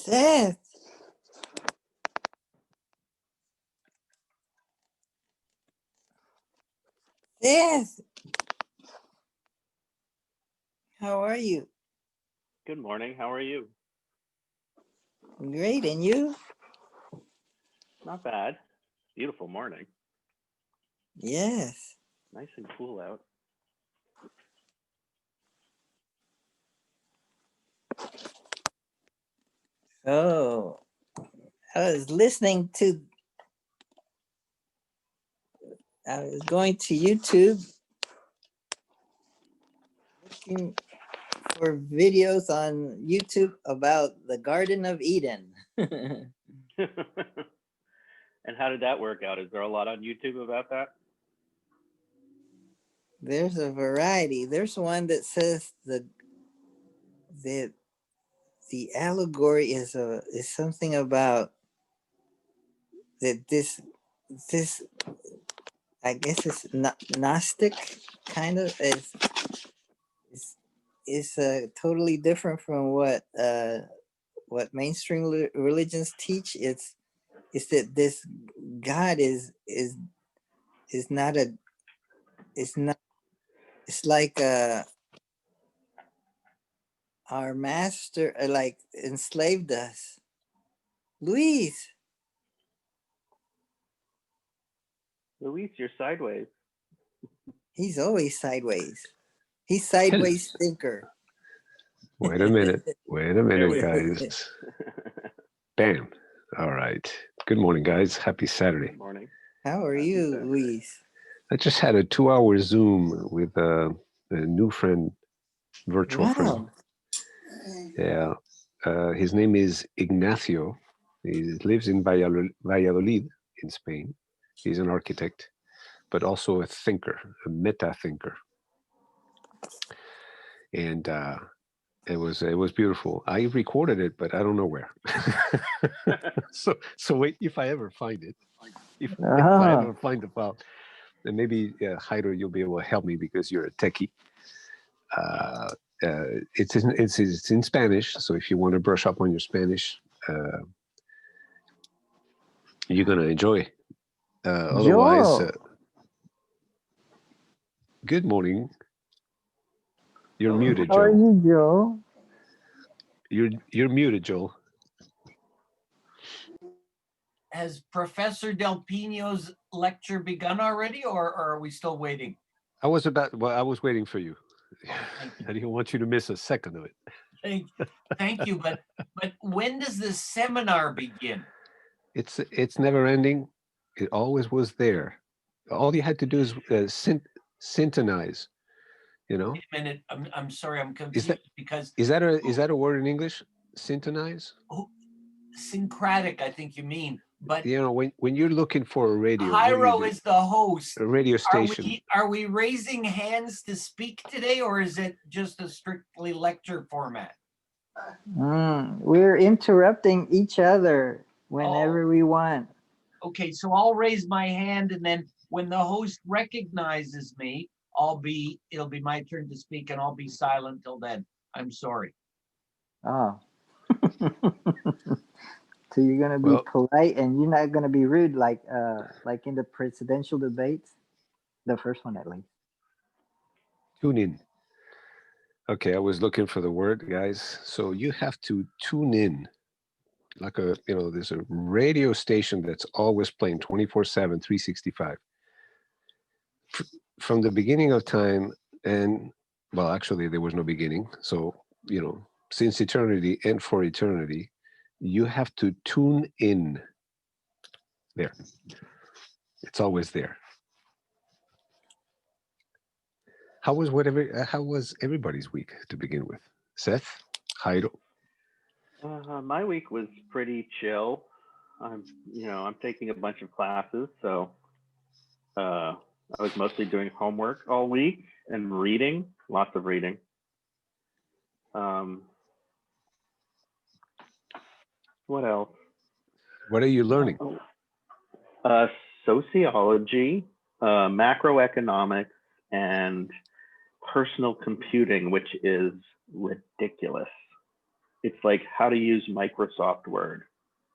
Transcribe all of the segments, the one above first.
Seth. Seth. How are you? Good morning. How are you? Great, and you? Not bad. Beautiful morning. Yes. Nice and cool out. So I was going to YouTube looking for videos on YouTube about the Garden of Eden. And how did that work out? Is there a lot on YouTube about that? There's a variety. There's one that says the allegory is something about that this I guess it's Gnostic kind of is totally different from what mainstream religions teach. It's that this God is not it's not it's like our master like enslaved us. Luis, You're sideways. he's always sideways. He's sideways thinker. Wait a minute, guys. Bam. All right. Good morning, guys. Happy Saturday. Good morning. How are you, Luis? I just had a 2-hour Zoom with a new friend, virtual friend. Yeah. His name is Ignacio. He lives in Valladolid in Spain. He's an architect, but also a thinker, a meta thinker. And it was beautiful. I recorded it, but I don't know where. so wait, if I ever find it, if I ever find the file, then maybe Jairo, you'll be able to help me because you're a techie. It's in Spanish, so if you want to brush up on your Spanish, you're gonna enjoy. Otherwise, good morning. You're muted, Joe. How are you, Joe? You're muted, Joel. Has Professor Del Pino's lecture begun already, or are we still waiting? I was waiting for you. I didn't want you to miss a second of it. Thank you, but when does this seminar begin? It's never ending. It always was there. All you had to do is syntonize. You know. Wait a minute. I'm sorry. I'm confused because is that a word in English? Syntonize. Syncretic, I think you mean. But you know, when you're looking for a radio, Jairo is the host. A radio station. Are we raising hands to speak today, or is it just a strictly lecture format? We're interrupting each other whenever we want. Okay, so I'll raise my hand, and then when the host recognizes me, it'll be my turn to speak, and I'll be silent till then. I'm sorry. Oh. So you're gonna be polite and you're not gonna be rude like in the presidential debates, the first one at least. Tune in. Okay, I was looking for the word, guys. So you have to tune in, like there's a radio station that's always playing 24/7, 365. From the beginning of time, and well, actually there was no beginning. So since eternity and for eternity. You have to tune in there. It's always there. How was everybody's week to begin with? Seth, Jairo. My week was pretty chill. I'm taking a bunch of classes, so I was mostly doing homework all week and reading, lots of reading. What else? What are you learning? Sociology, macroeconomics, and personal computing, which is ridiculous. It's like how to use Microsoft Word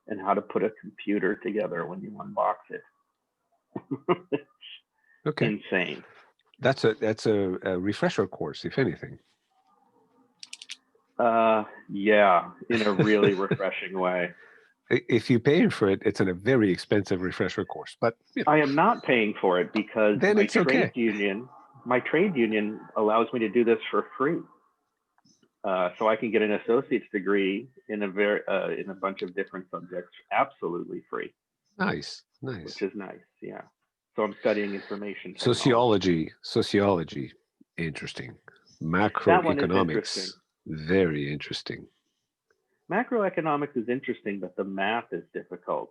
and how to put a computer together when you unbox it. Okay. Insane. That's a refresher course, if anything. Yeah, in a really refreshing way. If you pay for it, it's in a very expensive refresher course. But you know, I am not paying for it because then it's okay. my trade union allows me to do this for free. So I can get an associate's degree in a bunch of different subjects absolutely free. Nice. Which is nice, yeah. So I'm studying information technology. Sociology, interesting. That one is Macroeconomics, interesting. very interesting. Macroeconomics is interesting, but the math is difficult.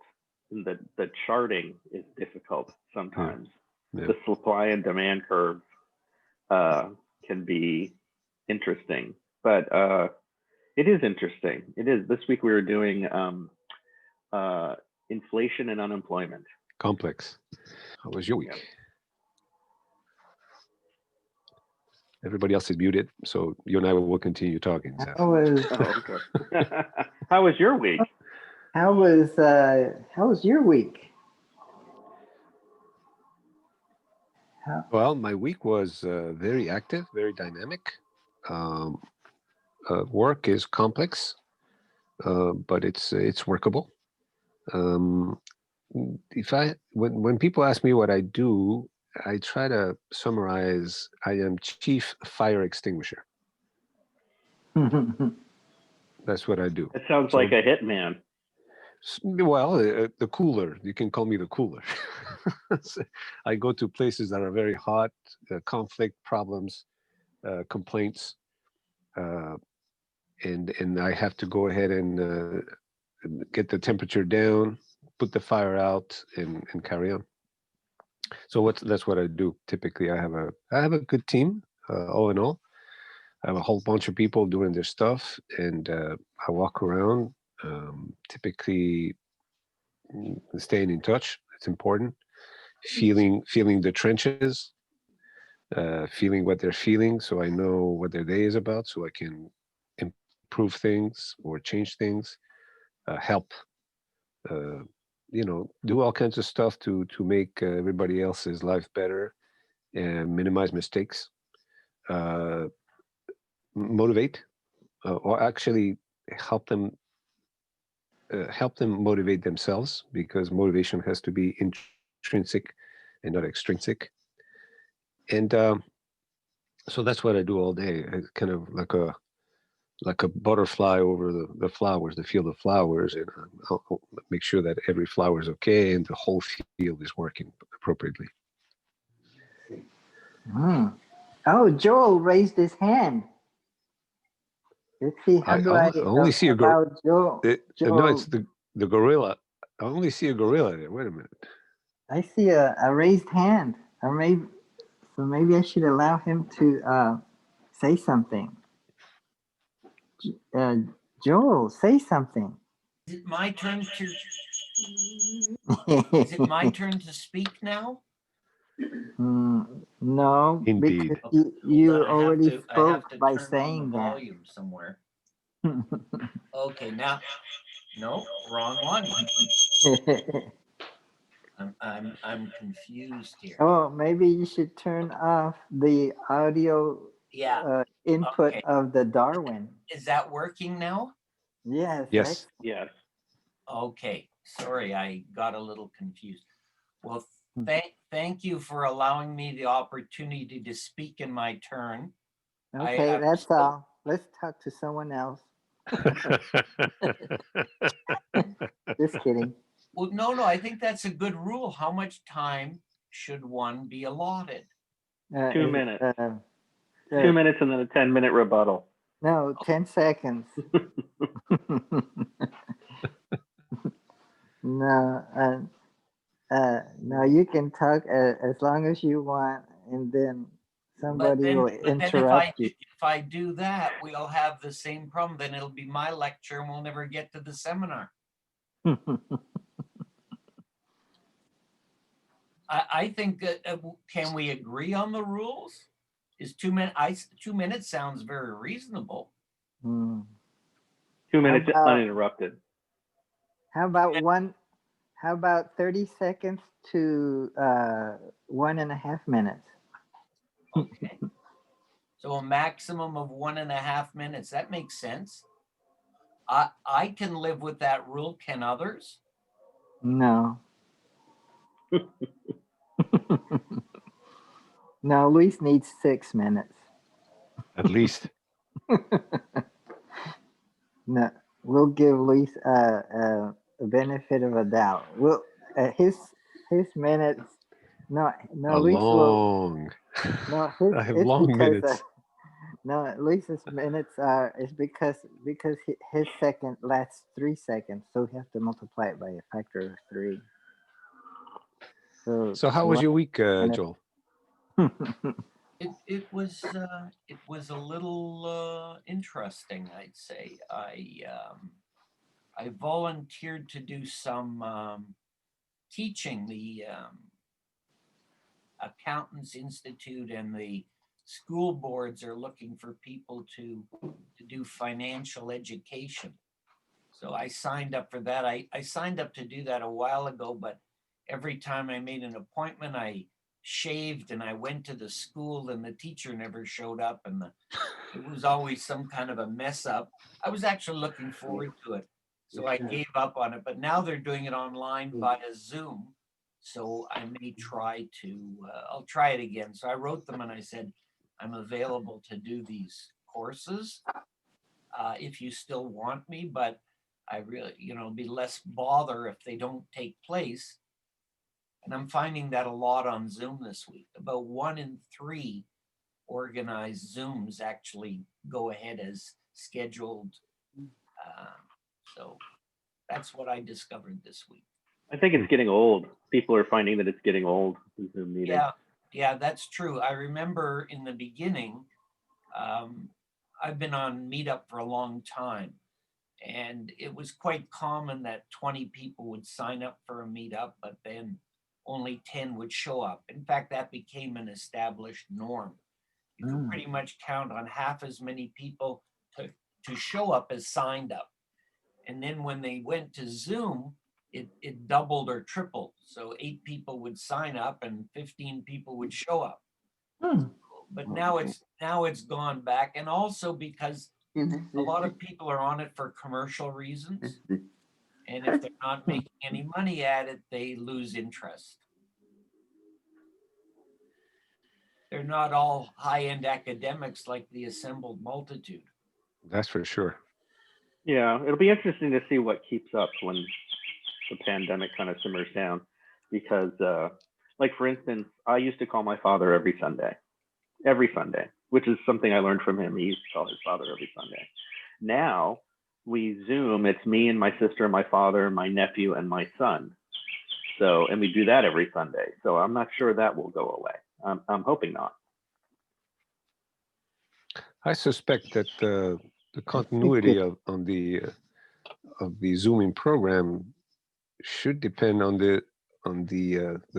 And the charting is difficult sometimes. Yeah. The supply and demand curve can be interesting, but it is interesting. It is. This week we were doing inflation and unemployment. Complex. How was your week? Yep. Everybody else is muted, so you and I will continue talking, Seth. Oh, okay. How was your week? How was your week? Well, my week was very active, very dynamic. Work is complex, but it's workable. When people ask me what I do, I try to summarize. I am chief fire extinguisher. That's what I do. It sounds like a hitman. Well, the cooler. You can call me the cooler. I go to places that are very hot, conflict, problems, complaints, and I have to go ahead and get the temperature down, put the fire out, and carry on. So that's what I do typically. I have a good team. All in all, I have a whole bunch of people doing their stuff, and I walk around. Typically, staying in touch. It's important. Feeling the trenches, feeling what they're feeling, so I know what their day is about, so I can improve things or change things, help. Do all kinds of stuff to make everybody else's life better and minimize mistakes. Motivate, or actually help them motivate themselves, because motivation has to be intrinsic and not extrinsic. And so that's what I do all day. It's kind of like a butterfly over the flowers, the field of flowers, and I'll make sure that every flower is okay and the whole field is working appropriately. Oh, Joel raised his hand. Let's see. How do I only see a allow Joel? No, it's the gorilla. I only see a gorilla there. Wait a minute. I see a raised hand. Or maybe I should allow him to say something. Joel, say something. Is it my turn to? Is it my turn to speak now? No, Indeed. because you already spoke by saying that. Volume somewhere. Okay, now, no, wrong one. I'm confused here. Oh, maybe you should turn off the audio input of the Darwin. Is that working now? Yes. Yes. Yes. Okay. Sorry, I got a little confused. Well, thank you for allowing me the opportunity to speak in my turn. Okay, that's all. Let's talk to someone else. Just kidding. Well, no, I think that's a good rule. How much time should one be allotted? 2 minutes. 2 minutes and then a 10-minute rebuttal. No, 10 seconds. No, no, you can talk as long as you want, and then somebody will interrupt you. If I do that, we'll have the same problem. Then it'll be my lecture and we'll never get to the seminar. I think, can we agree on the rules? Is 2 minutes? 2 minutes sounds very reasonable. 2 minutes about- uninterrupted. How about 30 seconds to 1.5 minutes? Okay. So a maximum of 1.5 minutes. That makes sense. I can live with that rule. Can others? No. No, Luis needs 6 minutes. At least. No, we'll give Luis a benefit of a doubt. We'll his minutes. No, Luis will. No, I have it's long because minutes. no, Luis's minutes are is because his second lasts 3 seconds, so we have to multiply it by a factor of 3. So how was your week, minute. Joel? It was a little interesting, I'd say. I volunteered to do some teaching. The Accountants Institute and the school boards are looking for people to do financial education. So I signed up for that. I signed up to do that a while ago, but every time I made an appointment, I shaved and I went to the school and the teacher never showed up, and it was always some kind of a mess up. I was actually looking forward to it, so I gave up on it, but now they're doing it online via Zoom. So I may try to, I'll try it again. So I wrote them and I said, I'm available to do these courses if you still want me, but I really, it'll be less bother if they don't take place. And I'm finding that a lot on Zoom this week. About 1 in 3 organized Zooms actually go ahead as scheduled. So that's what I discovered this week. I think it's getting old. People are finding that it's getting old. The Zoom meeting. Yeah, that's true. I remember in the beginning, I've been on Meetup for a long time, and it was quite common that 20 people would sign up for a Meetup, but then only 10 would show up. In fact, that became an established norm. You could pretty much count on half as many people to show up as signed up. And then when they went to Zoom, it doubled or tripled. So 8 people would sign up and 15 people would show up. But now it's gone back, and also because a lot of people are on it for commercial reasons. And if they're not making any money at it, they lose interest. They're not all high-end academics like the assembled multitude. That's for sure. Yeah, it'll be interesting to see what keeps up when the pandemic kind of simmers down. Because, like, for instance, I used to call my father every Sunday, which is something I learned from him. He used to call his father every Sunday. Now we Zoom. It's me and my sister, my father, my nephew, and my son. So, and we do that every Sunday. So I'm not sure that will go away. I'm hoping not. I suspect that the continuity of the Zooming program should depend on the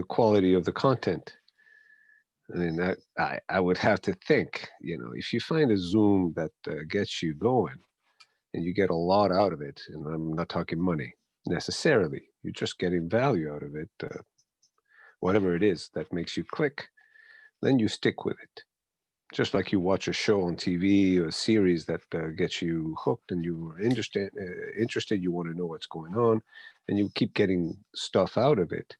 quality of the content. I mean, I would have to think, if you find a Zoom that gets you going and you get a lot out of it, and I'm not talking money necessarily, you're just getting value out of it, whatever it is that makes you click, then you stick with it. Just like you watch a show on TV or a series that gets you hooked and you're interested, you want to know what's going on, and you keep getting stuff out of it.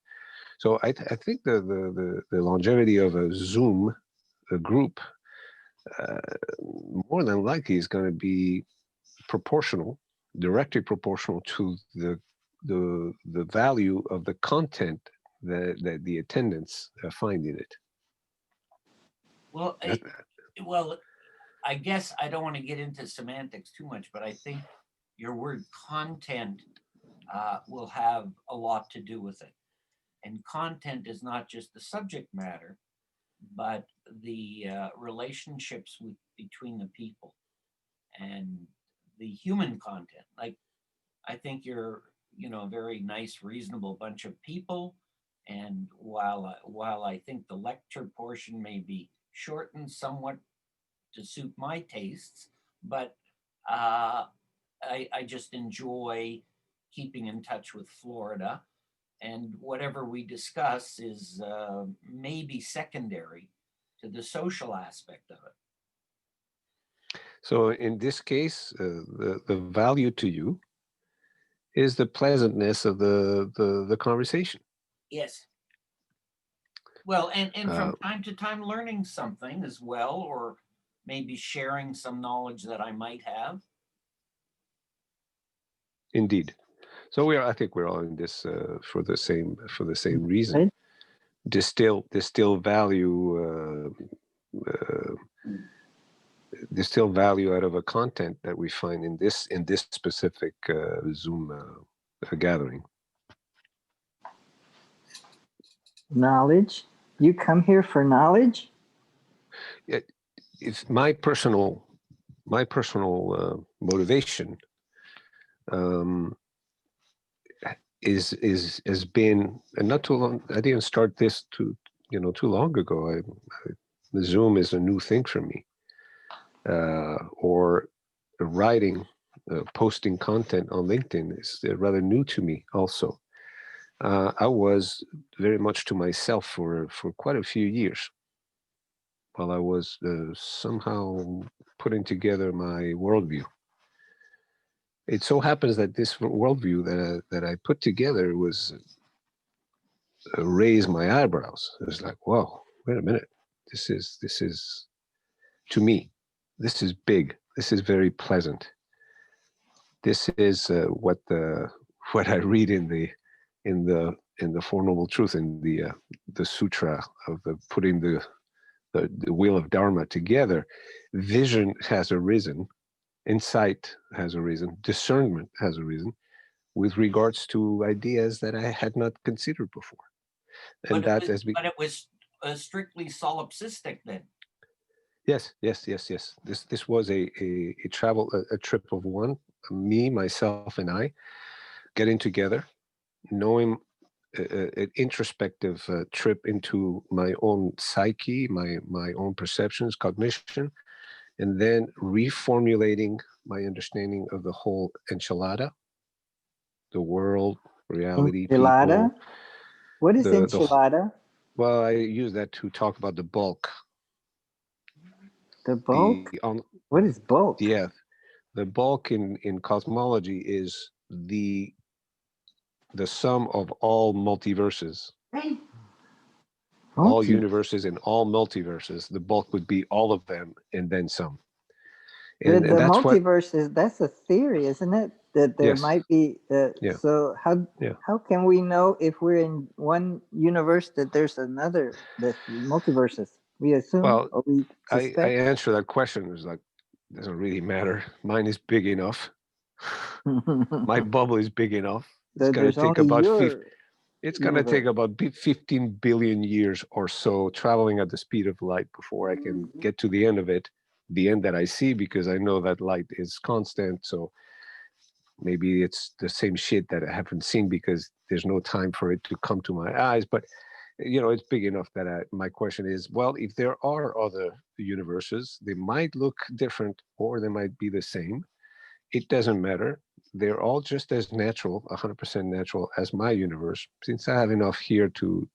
So I think the longevity of a Zoom, a group, more than likely is going to be directly proportional to the value of the content that the attendants find in it. Well, I guess I don't want to get into semantics too much, but I think your word content will have a lot to do with it. And content is not just the subject matter, but the relationships between the people and the human content. Like, I think you're, a very nice, reasonable bunch of people. And while I think the lecture portion may be shortened somewhat to suit my tastes, but I just enjoy keeping in touch with Florida, and whatever we discuss is maybe secondary to the social aspect of it. So in this case, the value to you is the pleasantness of the conversation. Yes. Well, and from time to time learning something as well, or maybe sharing some knowledge that I might have. Indeed. So I think we're all in this for the same reason. Right? Distill value out of a content that we find in this specific Zoom gathering. Knowledge. You come here for knowledge? It's my personal motivation has been, and not too long. I didn't start this too long ago. Zoom is a new thing for me, or writing, posting content on LinkedIn is rather new to me also. I was very much to myself for quite a few years while I was somehow putting together my worldview. It so happens that this worldview that I put together was raised my eyebrows. It was like, whoa, wait a minute. This is to me, this is big. This is very pleasant. This is what I read in the Four Noble Truth, in the sutra of putting the wheel of Dharma together. Vision has arisen, insight has arisen, discernment has arisen with regards to ideas that I had not considered before. And but it was strictly solipsistic then. Yes. This was a trip of one, me, myself, and I, getting together, knowing an introspective trip into my own psyche, my own perceptions, cognition, and then reformulating my understanding of the whole enchilada, the world, reality, enchilada? people. What is enchilada? Well, I use that to talk about the bulk. The bulk? What is bulk? Yeah, the bulk in cosmology is the sum of all multiverses. All universes and all multiverses. The bulk would be all of them and then some. And the multiverses, that's a theory, isn't it? That there might be. So how can we know if we're in one universe that there's another that's multiverses? We assume. Well, or we I answer that question. It's like, doesn't really matter. Mine is big enough. My bubble is big enough. It's going to take about 15 billion years or so traveling at the speed of light before I can get to the end of it, the end that I see, because I know that light is constant. So maybe it's the same shit that I haven't seen because there's no time for it to come to my eyes. But it's big enough that my question is, well, if there are other universes, they might look different or they might be the same. It doesn't matter. They're all just as natural, 100% natural as my universe. Since I have enough here to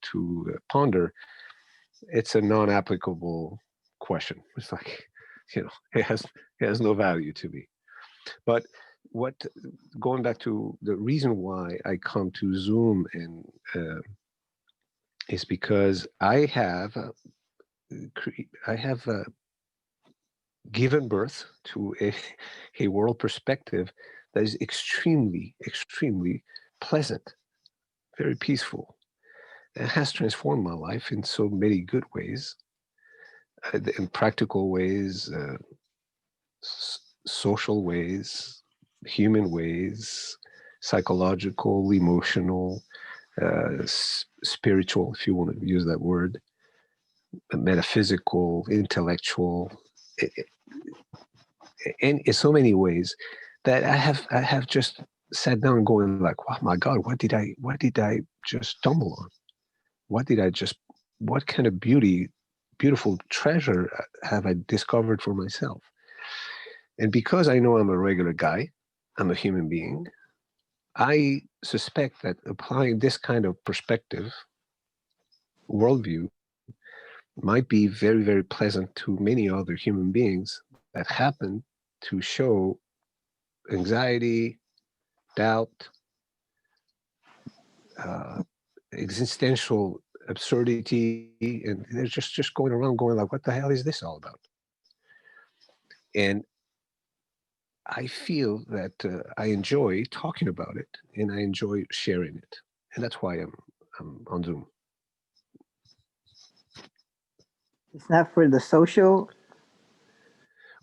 ponder, it's a non-applicable question. It's like, it has no value to me. But going back to the reason why I come to Zoom and is because I have given birth to a world perspective that is extremely, extremely pleasant, very peaceful. It has transformed my life in so many good ways, in practical ways, social ways, human ways, psychological, emotional, spiritual, if you want to use that word, metaphysical, intellectual, in so many ways that I have just sat down going like, oh my God, what did I just stumble on? What kind of beautiful treasure have I discovered for myself? And because I know I'm a regular guy, I'm a human being. I suspect that applying this kind of perspective, worldview, might be very, very pleasant to many other human beings that happen to show anxiety, doubt, existential absurdity, and they're just going around going like, what the hell is this all about? And I feel that I enjoy talking about it, and I enjoy sharing it, and that's why I'm on Zoom. It's not for the social.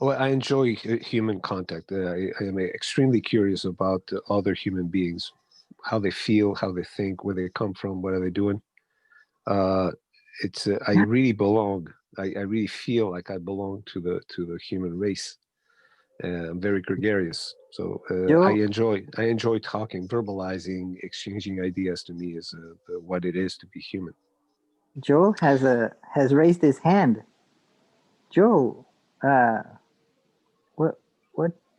Well, I enjoy human contact. I am extremely curious about other human beings, how they feel, how they think, where they come from, what are they doing. I really belong. I really feel like I belong to the human race. I'm very gregarious, so I enjoy talking, verbalizing, exchanging ideas. To me, is what it is to be human. Joel has raised his hand. Joel, what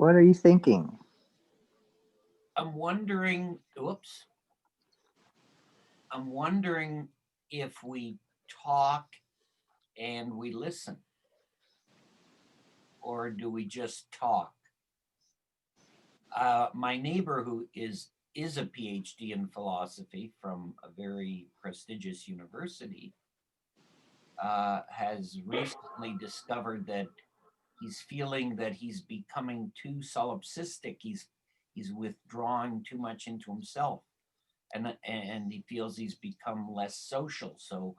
are you thinking? I'm wondering. Whoops. I'm wondering if we talk and we listen, or do we just talk? My neighbor, who is a PhD in philosophy from a very prestigious university, has recently discovered that he's feeling that he's becoming too solipsistic. He's withdrawing too much into himself, and he feels he's become less social. So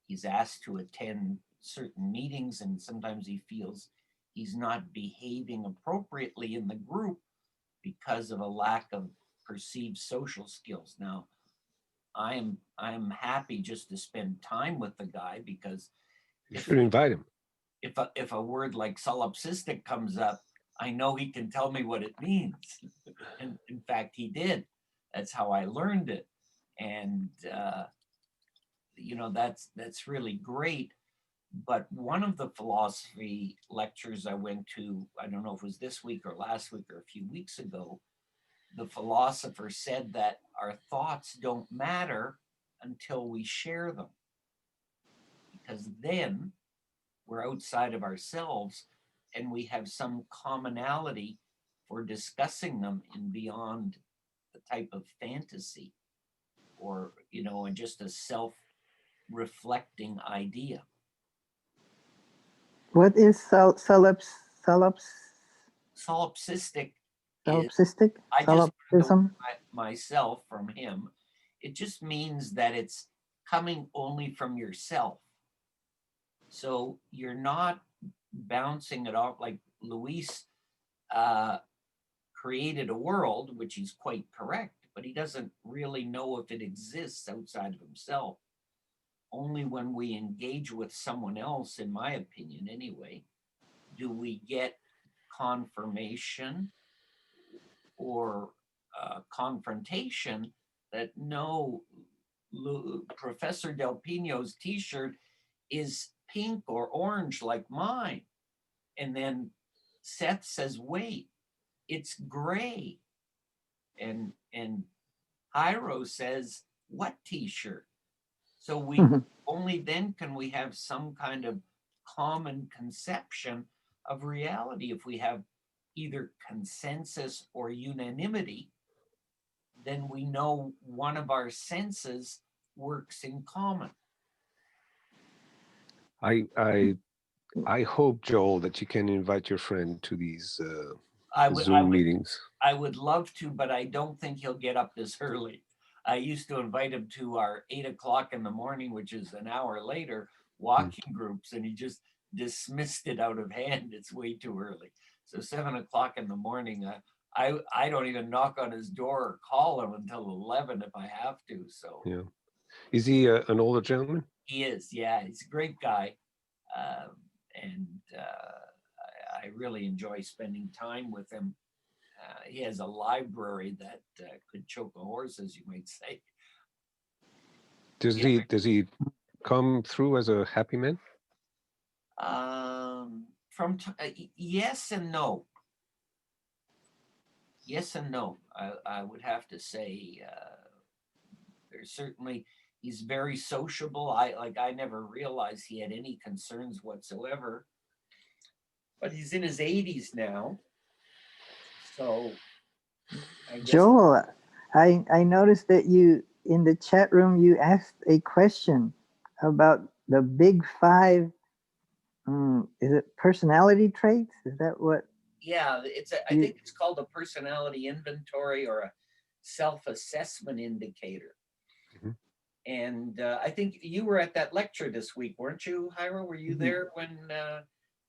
he's asked to attend certain meetings, and sometimes he feels he's not behaving appropriately in the group because of a lack of perceived social skills. Now, I'm happy just to spend time with the guy, because you should invite him. If a word like solipsistic comes up, I know he can tell me what it means. And in fact, he did. That's how I learned it. And that's really great. But one of the philosophy lectures I went to, I don't know if it was this week or last week or a few weeks ago, the philosopher said that our thoughts don't matter until we share them, because then we're outside of ourselves and we have some commonality for discussing them and beyond the type of fantasy or, and just a self-reflecting idea. What is solipsistic? Solipsistic? I just learned myself from him. It just means that it's coming only from yourself. So you're not bouncing it off. Like Luis created a world, which he's quite correct, but he doesn't really know if it exists outside of himself. Only when we engage with someone else, in my opinion anyway, do we get confirmation or confrontation that no, Professor Del Pino's t-shirt is pink or orange like mine. And then Seth says, wait, it's gray. And Jairo says, what t-shirt? So we only then can we have some kind of common conception of reality. If we have either consensus or unanimity, then we know one of our senses works in common. I hope, Joel, that you can invite your friend to these Zoom meetings. I would love to, but I don't think he'll get up this early. I used to invite him to our 8 o'clock in the morning, which is an hour later, walking groups, and he just dismissed it out of hand. It's way too early. So 7 o'clock in the morning, I don't even knock on his door or call him until 11 if I have to. So yeah, is he an older gentleman? He is. Yeah, he's a great guy, and I really enjoy spending time with him. He has a library that could choke a horse, as you might say. Does he come through as a happy man? Yes and no. Yes and no. I would have to say there's certainly, he's very sociable. I never realized he had any concerns whatsoever. But he's in his 80s now. So I guess Joel, I noticed that you in the chat room you asked a question about the big five. Is it personality traits? Is that what? Yeah, I think it's called a personality inventory or a self-assessment indicator. Mm-hmm. And I think you were at that lecture this week, weren't you, Jairo? Were you there when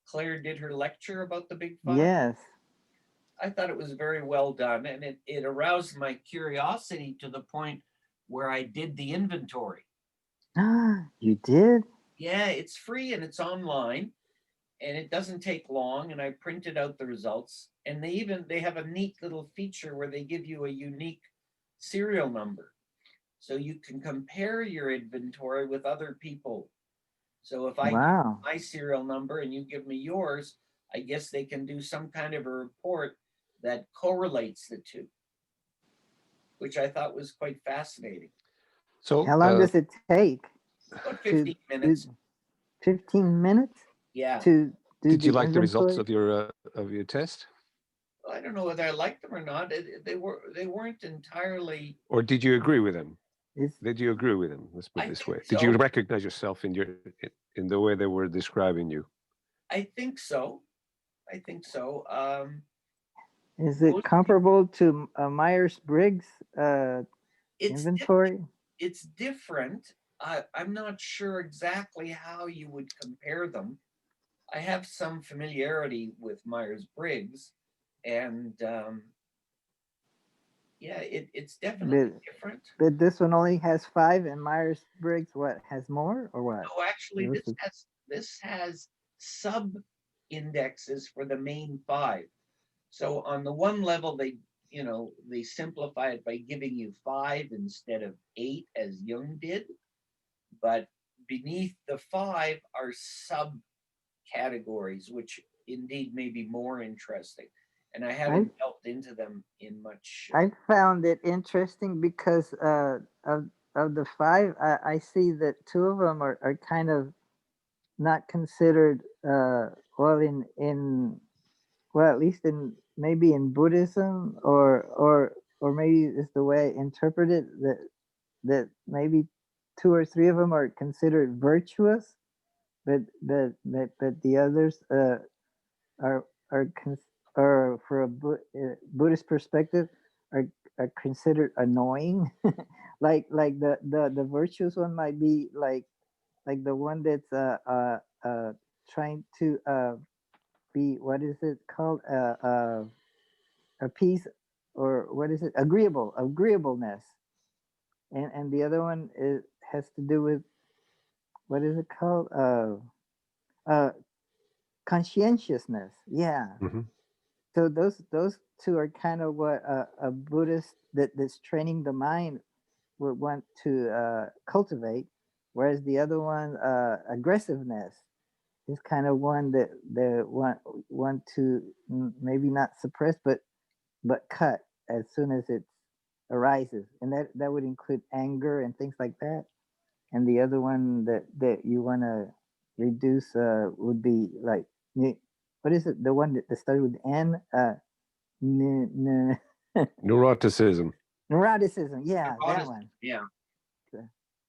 Claire did her lecture about the big five? Yes. I thought it was very well done, and it aroused my curiosity to the point where I did the inventory. You did? Yeah, it's free and it's online, and it doesn't take long, and I printed out the results, and they have a neat little feature where they give you a unique serial number. So you can compare your inventory with other people. So if I give you my serial number and you give me yours, I guess they can do some kind of a report that correlates the two, which I thought was quite fascinating. So how long does it take? About 15 minutes. 15 minutes? Yeah. Did you like the results of your test? Well, I don't know whether I liked them or not. They weren't entirely. Or did you agree with them? Did you agree with them? Let's put it this way. So. Did you recognize yourself in the way they were describing you? I think so. Is it comparable to Myers-Briggs inventory? It's different. I'm not sure exactly how you would compare them. I have some familiarity with Myers-Briggs, and yeah, it's definitely different. But this one only has 5, and Myers-Briggs has more or what? No, actually, this has sub indexes for the main 5. So on the one level, they simplify it by giving you 5 instead of 8 as Jung did. But beneath the 5 are subcategories, which indeed may be more interesting. And I haven't delved into them in much. I found it interesting because of the 5, I see that 2 of them are kind of not considered at least in maybe in Buddhism or maybe it's the way I interpret it that maybe 2 or 3 of them are considered virtuous, but the others are for a Buddhist perspective are considered annoying. like the virtuous one might be like the one that's trying to be, what is it called, appease, or what is it, agreeableness, and the other one has to do with, what is it called, conscientiousness. Yeah. Mm-hmm. So those 2 are kind of what a Buddhist that's training the mind would want to cultivate, whereas the other one, aggressiveness, is kind of one that they want to maybe not suppress but cut as soon as it arises, and that would include anger and things like that. And the other one that you want to reduce would be like, what is it, the one that starts with N? Neuroticism. Neuroticism, yeah, that one. Yeah.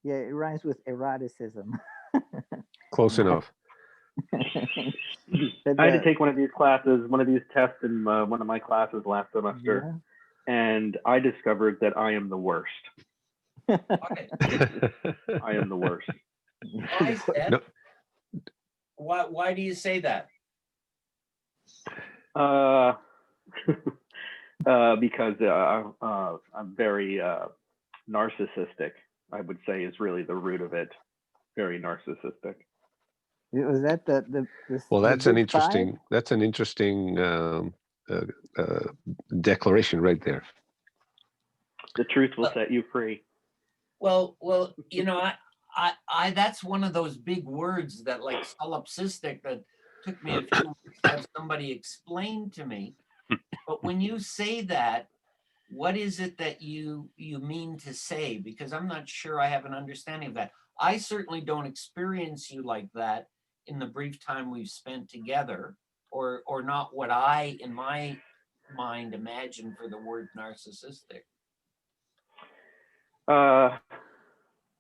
Yeah, it rhymes with eroticism. Close enough. I had to take one of these tests in one of my classes last semester, and I discovered that I am the worst. I am the worst. Why, Seth? No. Why do you say that? Because I'm very narcissistic, I would say, is really the root of it. Very narcissistic. Was that well, that's an interesting declaration right there. The truth will set you free. Well, I that's one of those big words that, like, solipsistic, that took me a few weeks to have somebody explain to me. But when you say that, what is it that you mean to say? Because I'm not sure I have an understanding of that. I certainly don't experience you like that in the brief time we've spent together, or not what I, in my mind, imagine for the word narcissistic.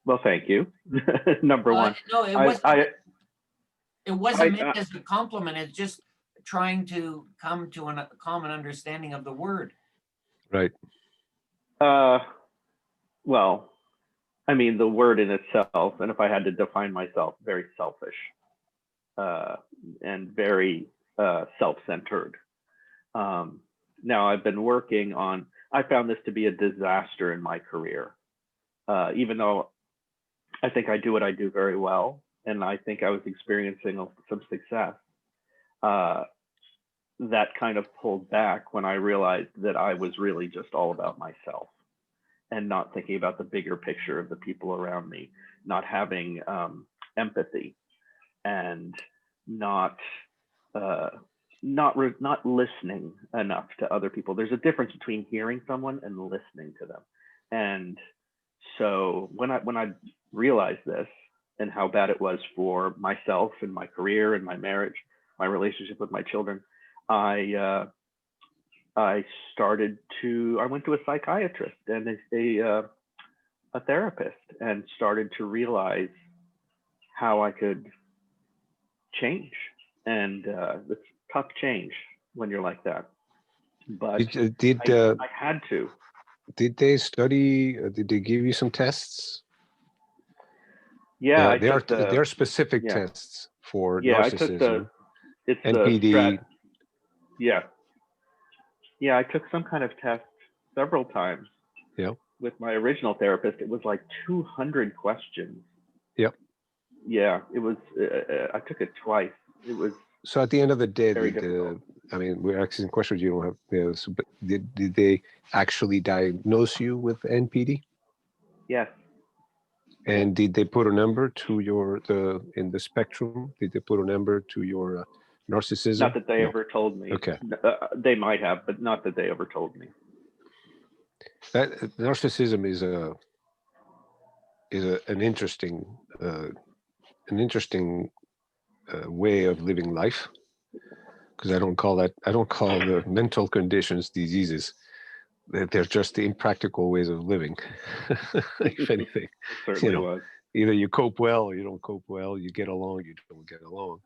Well, thank you. Number one. No, it wasn't meant as a compliment. It's just trying to come to a common understanding of the word. Right. Well, I mean, the word in itself, and if I had to define myself, very selfish and very self-centered. Now, I've been working on, I found this to be a disaster in my career, even though I think I do what I do very well, and I think I was experiencing some success. That kind of pulled back when I realized that I was really just all about myself and not thinking about the bigger picture of the people around me, not having empathy, and not listening enough to other people. There's a difference between hearing someone and listening to them. And so when I realized this and how bad it was for myself and my career and my marriage, my relationship with my children, I went to a psychiatrist and a therapist, and started to realize how I could change. And it's tough change when you're like that. But I had to. Did they study? Did they give you some tests? Yeah, there are specific tests for narcissism. NPD. Yeah, I took some kind of test several times. Yeah. With my original therapist, it was like 200 questions. Yep. Yeah, it was. I took it twice. It was. So at the end of the day, I mean, we're asking questions you don't have. But did they actually diagnose you with NPD? Yes. And did they put a number to in the spectrum? Did they put a number to your narcissism? Not that they ever told me. Okay. They might have, but not that they ever told me. That narcissism is an interesting way of living life, because I don't call the mental conditions diseases. They're just the impractical ways of living. If anything, certainly was. Either you cope well or you don't cope well. You get along, you don't get along.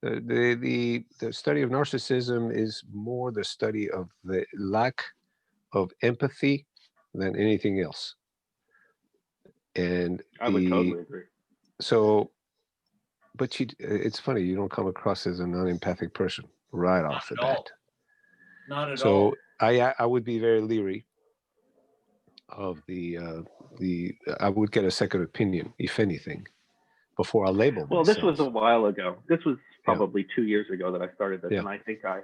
The study of narcissism is more the study of the lack of empathy than anything else. And I would totally agree. So, but it's funny, you don't come across as a non-empathic person right off the bat. Not at all. So I would be very leery of I would get a second opinion, if anything, before I label myself. Well, this was a while ago. This was probably 2 years ago that I started this, and I think I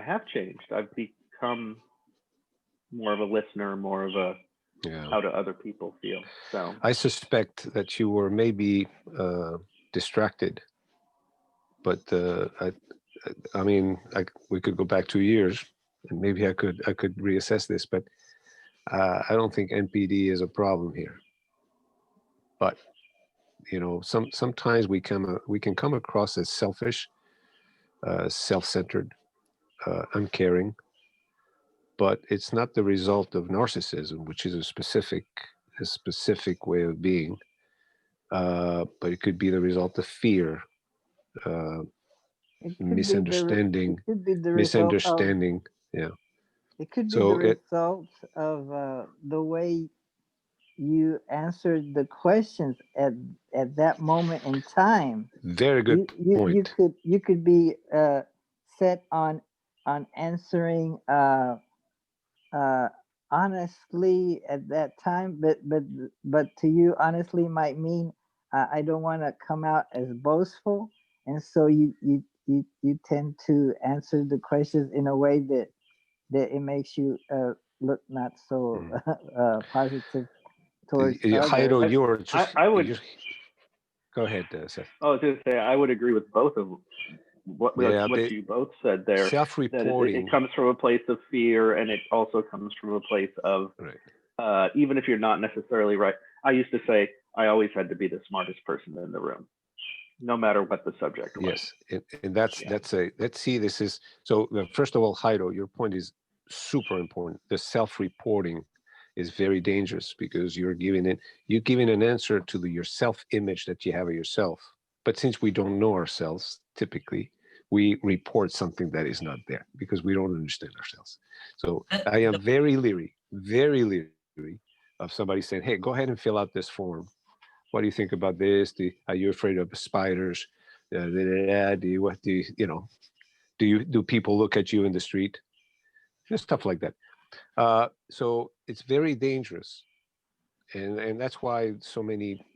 have changed. I've become more of a listener, more of a how do other people feel. So I suspect that you were maybe distracted, but I mean, we could go back 2 years, and maybe I could reassess this, but I don't think NPD is a problem here. But sometimes we can come across as selfish, self-centered, uncaring, but it's not the result of narcissism, which is a specific way of being. But it could be the result of fear, misunderstanding. Yeah. It could be the result of the way you answered the questions at that moment in time. Very good point. You could be set on answering honestly at that time, but to you, honestly might mean I don't want to come out as boastful, and so you tend to answer the questions in a way that it makes you look not so positive towards Jairo, I would go ahead, Seth. I was going to say I would agree with both of what you both said there. Self-reporting. That it comes from a place of fear, and it also comes from a place of even if you're not necessarily right. I used to say I always had to be the smartest person in the room, no matter what the subject was. Yes, and let's see. This is so. First of all, Jairo, your point is super important. The self-reporting is very dangerous because you're giving an answer to your self-image that you have of yourself. But since we don't know ourselves, typically we report something that is not there because we don't understand ourselves. So I am very leery of somebody saying, "Hey, go ahead and fill out this form. What do you think about this? Are you afraid of spiders? Do people look at you in the street? Just stuff like that." So it's very dangerous, and that's why so many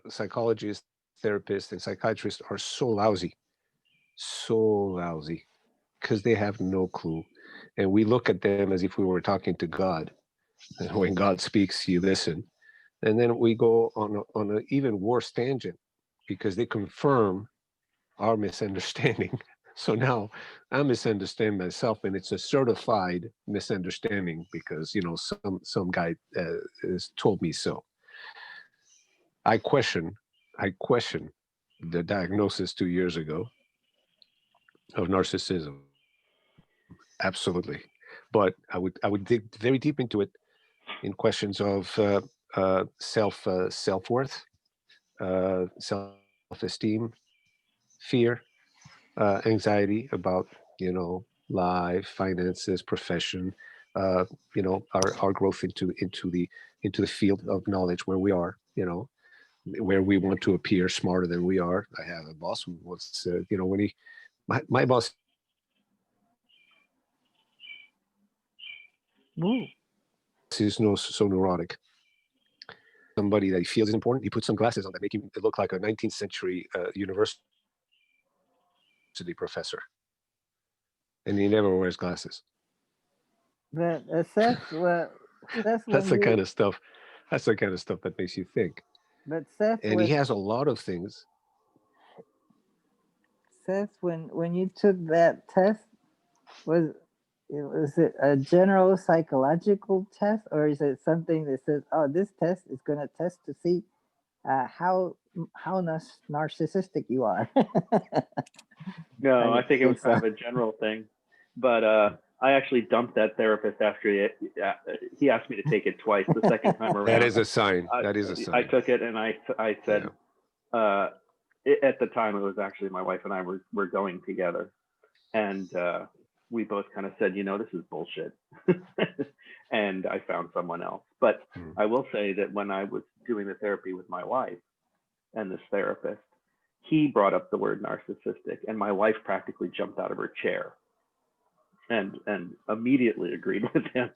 psychologists, therapists, and psychiatrists are so lousy, because they have no clue, and we look at them as if we were talking to God. And when God speaks, you listen, and then we go on an even worse tangent because they confirm our misunderstanding. So now I misunderstand myself, and it's a certified misunderstanding because some guy has told me so. I question the diagnosis 2 years ago of narcissism. Absolutely, but I would dig very deep into it in questions of self-worth, self-esteem, fear, anxiety about life, finances, profession, our growth into the field of knowledge where we are, where we want to appear smarter than we are. I have a boss who was, when my boss is so neurotic. Somebody that he feels is important, he puts some glasses on that make him look like a 19th century university professor, and he never wears glasses. But Seth, that's the kind of stuff. That's the kind of stuff that makes you think. But Seth, and he has a lot of things. Seth, when you took that test, was it a general psychological test, or is it something that says, "Oh, this test is going to test to see how narcissistic you are"? No, I think it was kind of a general thing, but I actually dumped that therapist after he asked me to take it twice. The second time around, that is a sign. I took it and I said, at the time it was actually my wife and I were going together, and we both kind of said, this is bullshit, and I found someone else. But I will say that when I was doing the therapy with my wife and this therapist, he brought up the word narcissistic, and my wife practically jumped out of her chair and immediately agreed with him.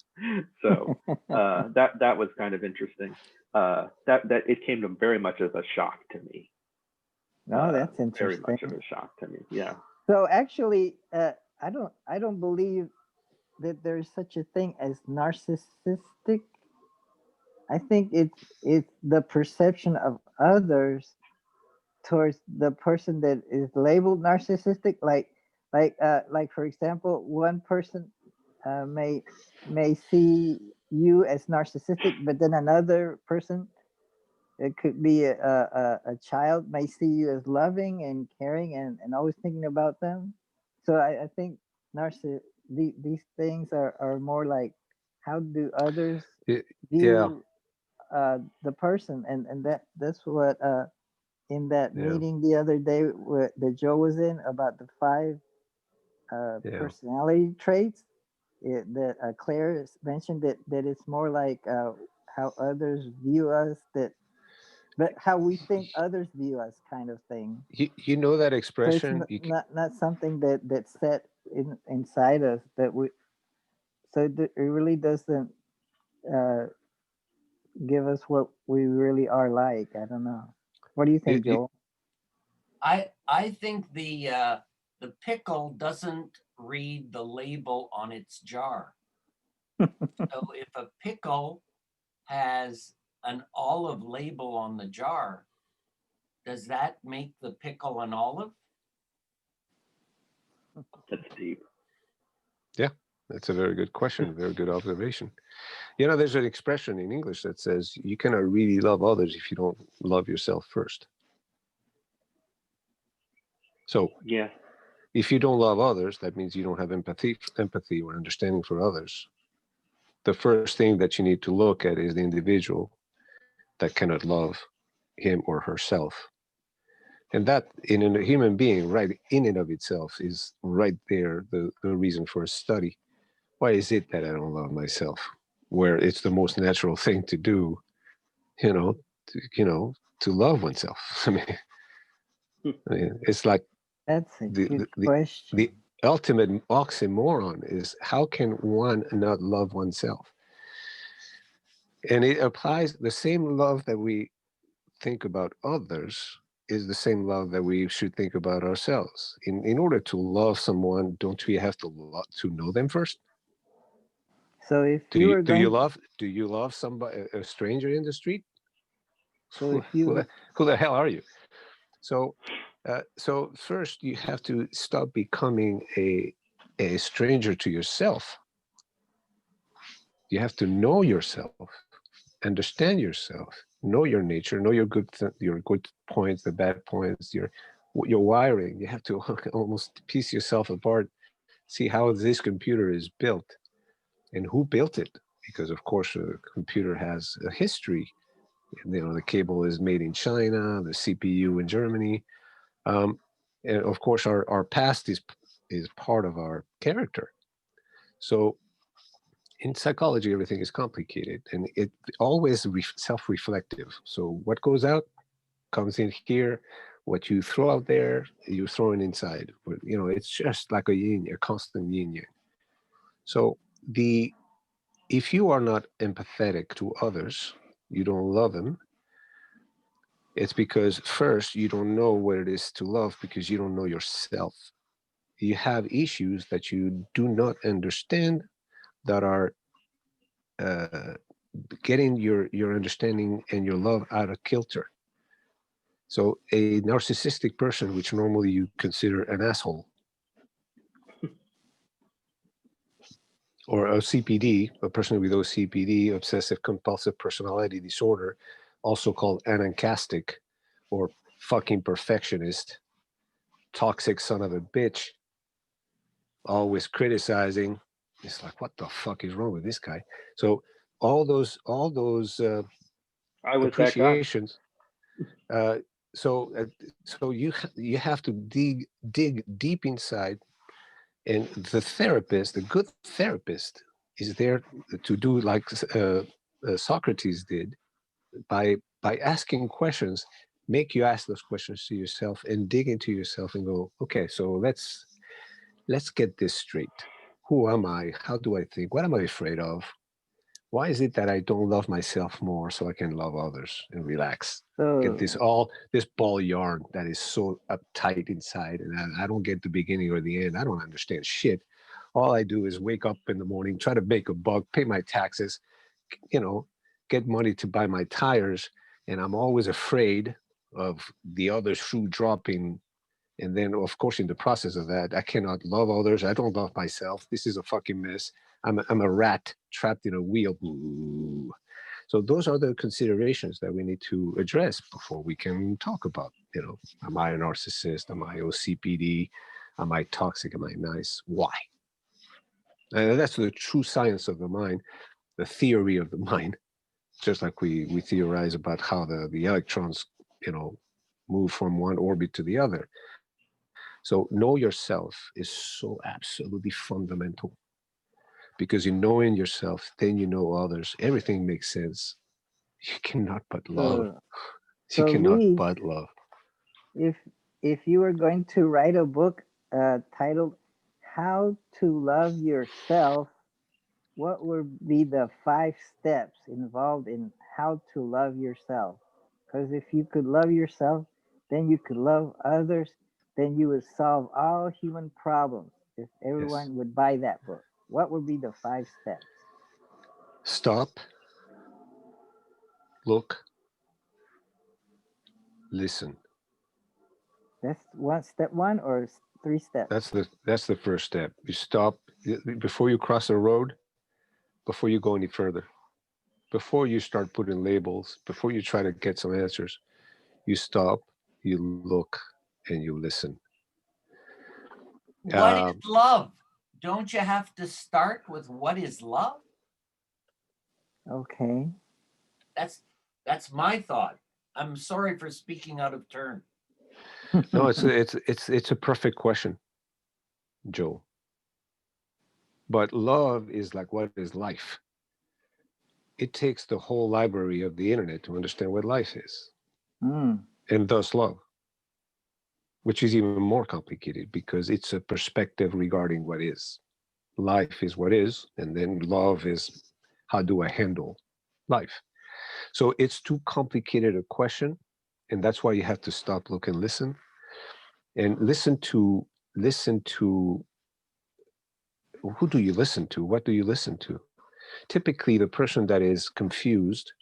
So that was kind of interesting. That it came to very much as a shock to me. Oh, that's interesting. Very much of a shock to me. Yeah. So actually, I don't believe that there's such a thing as narcissistic. I think it's the perception of others towards the person that is labeled narcissistic. Like for example, one person may see you as narcissistic, but then another person, it could be a child, may see you as loving and caring and always thinking about them. So I think these things are more like, how do others view the person, and that's what in that meeting the other day that Joe was in about the 5 personality traits, that Claire mentioned that it's more like how others view us, but how we think others view us, kind of thing. You know that expression? So it's not something that's set inside us, that we. So it really doesn't give us what we really are like. I don't know. What do you think, Joel? I think the pickle doesn't read the label on its jar. So if a pickle has an olive label on the jar, does that make the pickle an olive? That's deep. Yeah, that's a very good question. Very good observation. You know, there's an expression in English that says you cannot really love others if you don't love yourself first. So yeah, if you don't love others, that means you don't have empathy or understanding for others. The first thing that you need to look at is the individual that cannot love him or herself. And that in a human being, right in and of itself, is right there the reason for a study. Why is it that I don't love myself? Where it's the most natural thing to do, to love oneself. I mean, it's like That's a the, good the the question. the ultimate oxymoron is how can one not love oneself? And it applies the same love that we think about others is the same love that we should think about ourselves. In order to love someone, don't we have to know them first? So if Do you you were do you going, love do you love somebody, a stranger in the street? so who, if you, who the hell are you? So so first you have to stop becoming a stranger to yourself. You have to know yourself, understand yourself, know your nature, know your good points, the bad points, your wiring. You have to almost piece yourself apart, see how this computer is built and who built it. Because of course, a computer has a history. The cable is made in China, the CPU in Germany, and of course, our past is part of our character. So in psychology, everything is complicated and it always self-reflective. So what goes out comes in here. What you throw out there, you're throwing inside. But, it's just like a constant yin yang. So if you are not empathetic to others, you don't love them. It's because first you don't know what it is to love because you don't know yourself. You have issues that you do not understand that are uh, getting your understanding and your love out of kilter. So a narcissistic person, which normally you consider an asshole, or a CPD, a person with OCPD, obsessive compulsive personality disorder, also called anancastic or fucking perfectionist, toxic son of a bitch, always criticizing. It's like, what the fuck is wrong with this guy? So all those I was that guy. appreciations. Uh, so you have to dig deep inside, and the good therapist, is there to do like Socrates did by asking questions. Make you ask those questions to yourself and dig into yourself and go, okay, so let's get this straight. Who am I? How do I think? What am I afraid of? Why is it that I don't love myself more so I can love others and relax? Get this ball yarn that is so uptight inside, and I don't get the beginning or the end. I don't understand shit. All I do is wake up in the morning, try to make a buck, pay my taxes, get money to buy my tires, and I'm always afraid of the other shoe dropping. And then, of course, in the process of that, I cannot love others. I don't love myself. This is a fucking mess. I'm a rat trapped in a wheel. Ooh. So those are the considerations that we need to address before we can talk about, am I a narcissist? Am I OCPD? Am I toxic? Am I nice? Why? And that's the true science of the mind, the theory of the mind. Just like we theorize about how the electrons, move from one orbit to the other. So know yourself is so absolutely fundamental, because in knowing yourself, then you know others. Everything makes sense. You cannot but love. You so cannot Luis, but love. if you were going to write a book titled "How to Love Yourself," what would be the 5 steps involved in how to love yourself? Because if you could love yourself, then you could love others, then you would solve all human problems if everyone Yes. would buy that book. What would be the 5 steps? Stop. Look. Listen. That's step one, or 3 steps. That's the first step. You stop before you cross a road, before you go any further, before you start putting labels, before you try to get some answers. You stop, you look, and you listen. What is love? Don't you have to start with what is love? Okay. That's my thought. I'm sorry for speaking out of turn. No, it's a perfect question, Joe. But love is like, what is life? It takes the whole library of the internet to understand what life is. And thus love, which is even more complicated because it's a perspective regarding what is. Life is what is, and then love is how do I handle life? So it's too complicated a question, and that's why you have to stop, look, and listen. And listen to who do you listen to? What do you listen to? Typically, the person that is confused,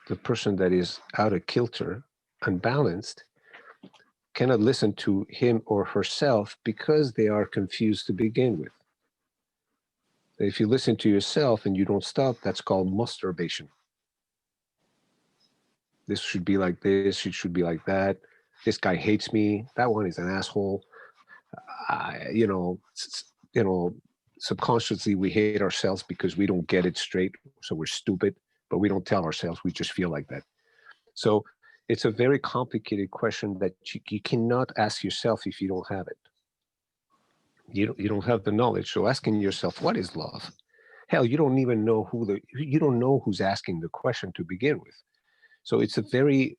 the person that is out of kilter, unbalanced, cannot listen to him or herself because they are confused to begin with. If you listen to yourself and you don't stop, that's called masturbation. This should be like this, it should be like that. This guy hates me. That one is an asshole. Subconsciously we hate ourselves because we don't get it straight. So we're stupid, but we don't tell ourselves. We just feel like that. So it's a very complicated question that you cannot ask yourself if you don't have it. You don't have the knowledge. So asking yourself, what is love? Hell, you don't even know you don't know who's asking the question to begin with. So it's a very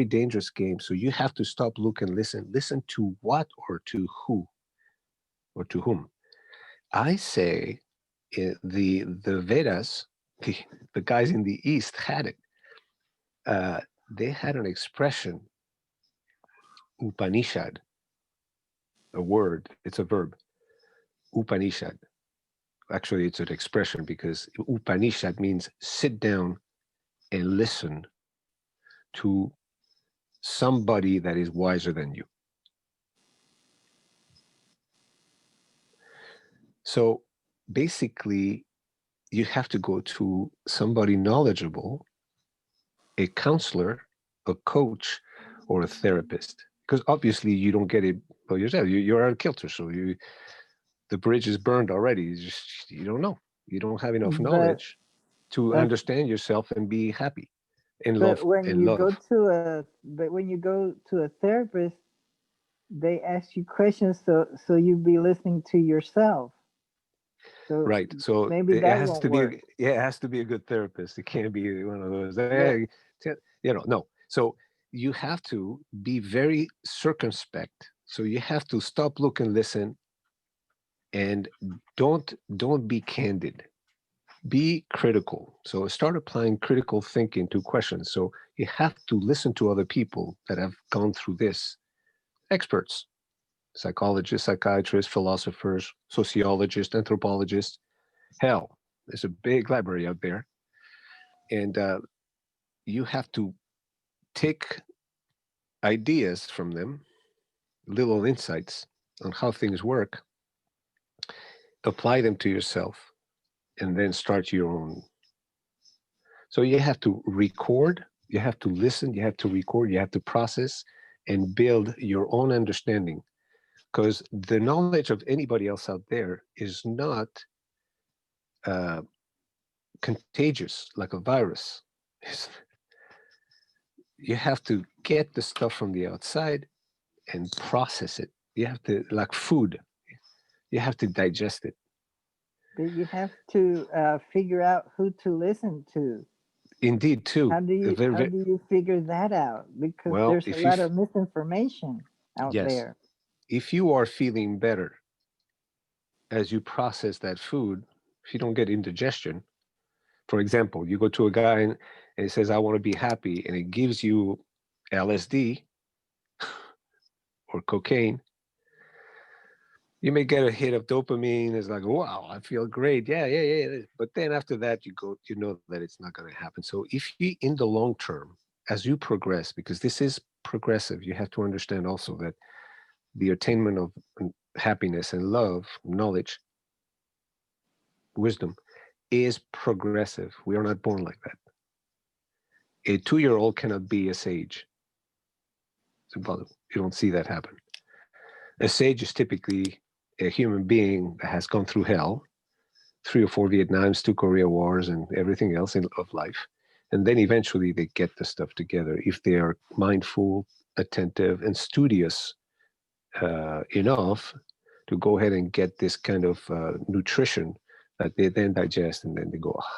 dangerous game. So you have to stop, look, and listen. Listen to what or to who or to whom. I say the Vedas, the guys in the East had it. They had an expression, Upanishad, a word, it's a verb, Upanishad. Actually, it's an expression because Upanishad means sit down and listen to somebody that is wiser than you. So basically, you have to go to somebody knowledgeable, a counselor, a coach, or a therapist. Because obviously you don't get it by yourself. You're out of kilter, so the bridge is burned already. You don't know. You don't have enough knowledge to understand yourself and be happy and love. But when you go to a therapist, they ask you questions, so you be listening to yourself. So right. So maybe that has to work. It has to be a good therapist. It can't be one of those. No. So you have to be very circumspect. So you have to stop, look, and listen, and don't be candid. Be critical. So start applying critical thinking to questions. So you have to listen to other people that have gone through this, experts, psychologists, psychiatrists, philosophers, sociologists, anthropologists. Hell, there's a big library out there. And you have to take ideas from them, little insights on how things work, apply them to yourself, and then start your own. So you have to record, you have to listen, you have to record, you have to process and build your own understanding. Because the knowledge of anybody else out there is not contagious like a virus. You have to get the stuff from the outside and process it. You have to, like food, you have to digest it. But you have to figure out who to listen to. Indeed, too. How do you figure that out? Because there's a lot of misinformation out there. If you are feeling better as you process that food, if you don't get indigestion, for example, you go to a guy and he says, I want to be happy, and it gives you LSD or cocaine, you may get a hit of dopamine. It's like, wow, I feel great. Yeah. But then after that, you know that it's not going to happen. So if you, in the long term, as you progress, because this is progressive, you have to understand also that the attainment of happiness and love, knowledge, wisdom, is progressive. We are not born like that. A 2-year-old cannot be a sage. It's impossible. You don't see that happen. A sage is typically a human being that has gone through hell, 3 or 4 Vietnams, 2 Korea Wars, and everything else of life. And then eventually they get the stuff together if they are mindful, attentive, and studious enough to go ahead and get this kind of nutrition that they then digest, and then they go, oh,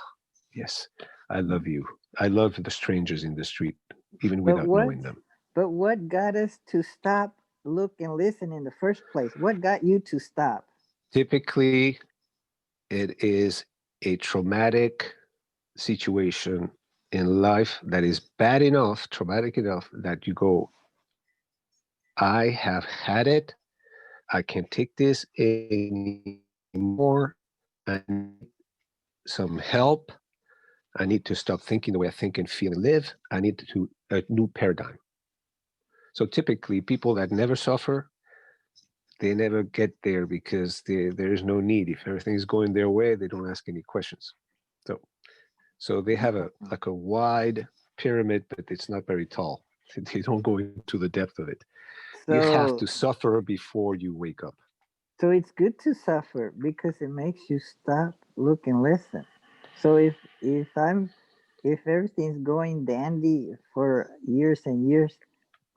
yes, I love you. I love the strangers in the street, even without knowing them. But what got us to stop, look, and listen in the first place? What got you to stop? Typically, it is a traumatic situation in life that is bad enough, traumatic enough, that you go, I have had it. I can't take this anymore. I need some help. I need to stop thinking the way I think and feel and live. I need to a new paradigm. So typically, people that never suffer, they never get there because there is no need. If everything is going their way, they don't ask any questions. So they have a wide pyramid, but it's not very tall. They don't go into the depth of it. So, you have to suffer before you wake up. So it's good to suffer because it makes you stop, look, and listen. So if everything's going dandy for years and years,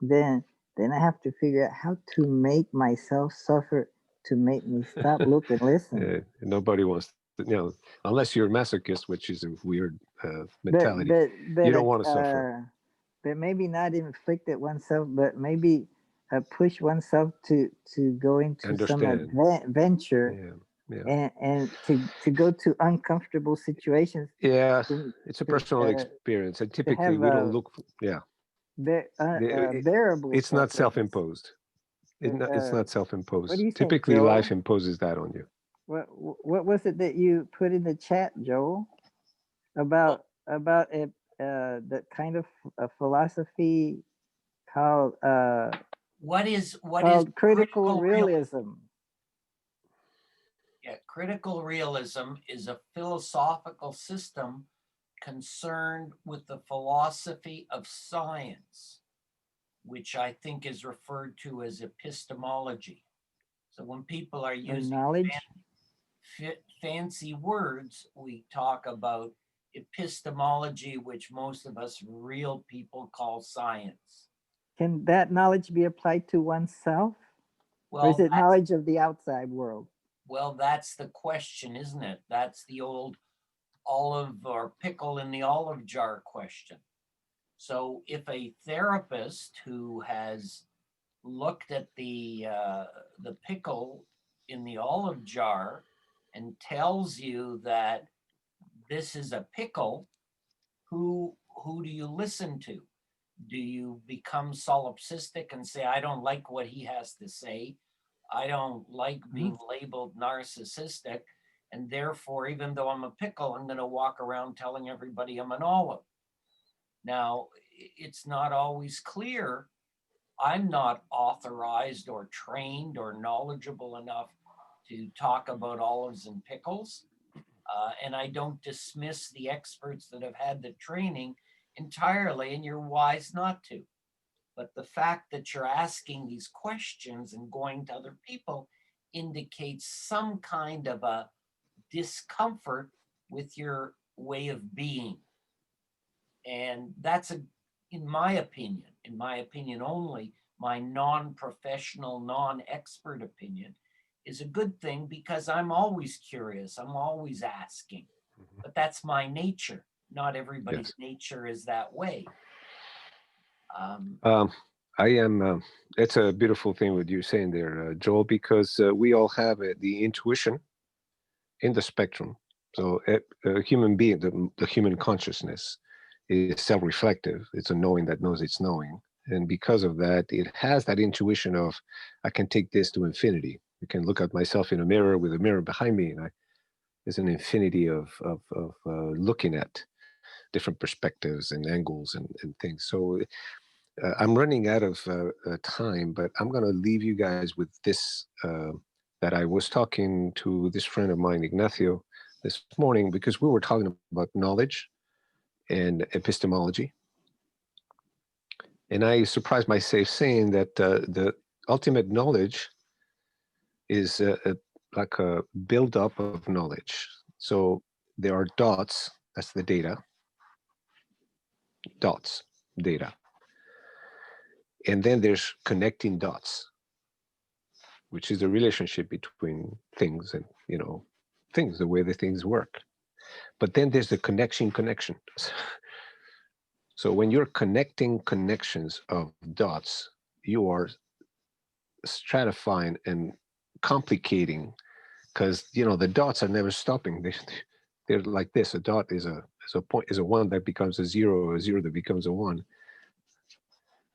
then I have to figure out how to make myself suffer to make me stop, look, and listen. Nobody wants to, unless you're a masochist, which is a weird mentality. But you don't want to suffer. But maybe not inflict it oneself, but maybe push oneself to go into some adventure. Yeah. And to go to uncomfortable situations. Yeah, it's a personal experience, and typically we don't look. Bearable. It's not self-imposed. It's not self-imposed. What do you Typically, think, life imposes that on you. What was it that you put in the chat, Joel, about that kind of a philosophy called what is critical realism? Yeah, critical realism is a philosophical system concerned with the philosophy of science, which I think is referred to as epistemology. So when people are using fancy words, we talk about epistemology, which most of us real people call science. Can that knowledge be applied to oneself? Well, or is it knowledge of the outside world? Well, that's the question, isn't it? That's the old olive or pickle in the olive jar question. So if a therapist who has looked at the pickle in the olive jar and tells you that this is a pickle, who do you listen to? Do you become solipsistic and say, I don't like what he has to say? I don't like being labeled narcissistic, and therefore, even though I'm a pickle, I'm going to walk around telling everybody I'm an olive. Now, it's not always clear. I'm not authorized or trained or knowledgeable enough to talk about olives and pickles, and I don't dismiss the experts that have had the training entirely, and you're wise not to. But the fact that you're asking these questions and going to other people indicates some kind of a discomfort with your way of being. And that's, in my opinion only, my non-professional, non-expert opinion, is a good thing because I'm always curious. I'm always asking. But that's my nature. Not everybody's nature is that way. I am. It's a beautiful thing what you're saying there, Joel, because we all have the intuition in the spectrum. So a human being, the human consciousness is self-reflective. It's a knowing that knows it's knowing. And because of that, it has that intuition of, I can take this to infinity. I can look at myself in a mirror with a mirror behind me, and there's an infinity of looking at different perspectives and angles and things. So I'm running out of time, but I'm going to leave you guys with this, that I was talking to this friend of mine, Ignacio, this morning, because we were talking about knowledge and epistemology. And I surprised myself saying that the ultimate knowledge is like a build-up of knowledge. So there are dots, that's the data, dots, data. And then there's connecting dots, which is the relationship between things and, things, the way the things work. But then there's the connection. So when you're connecting connections of dots, you are stratifying and complicating, because the dots are never stopping. They're like this. A dot is a point, is a one that becomes a zero, or a zero that becomes a one.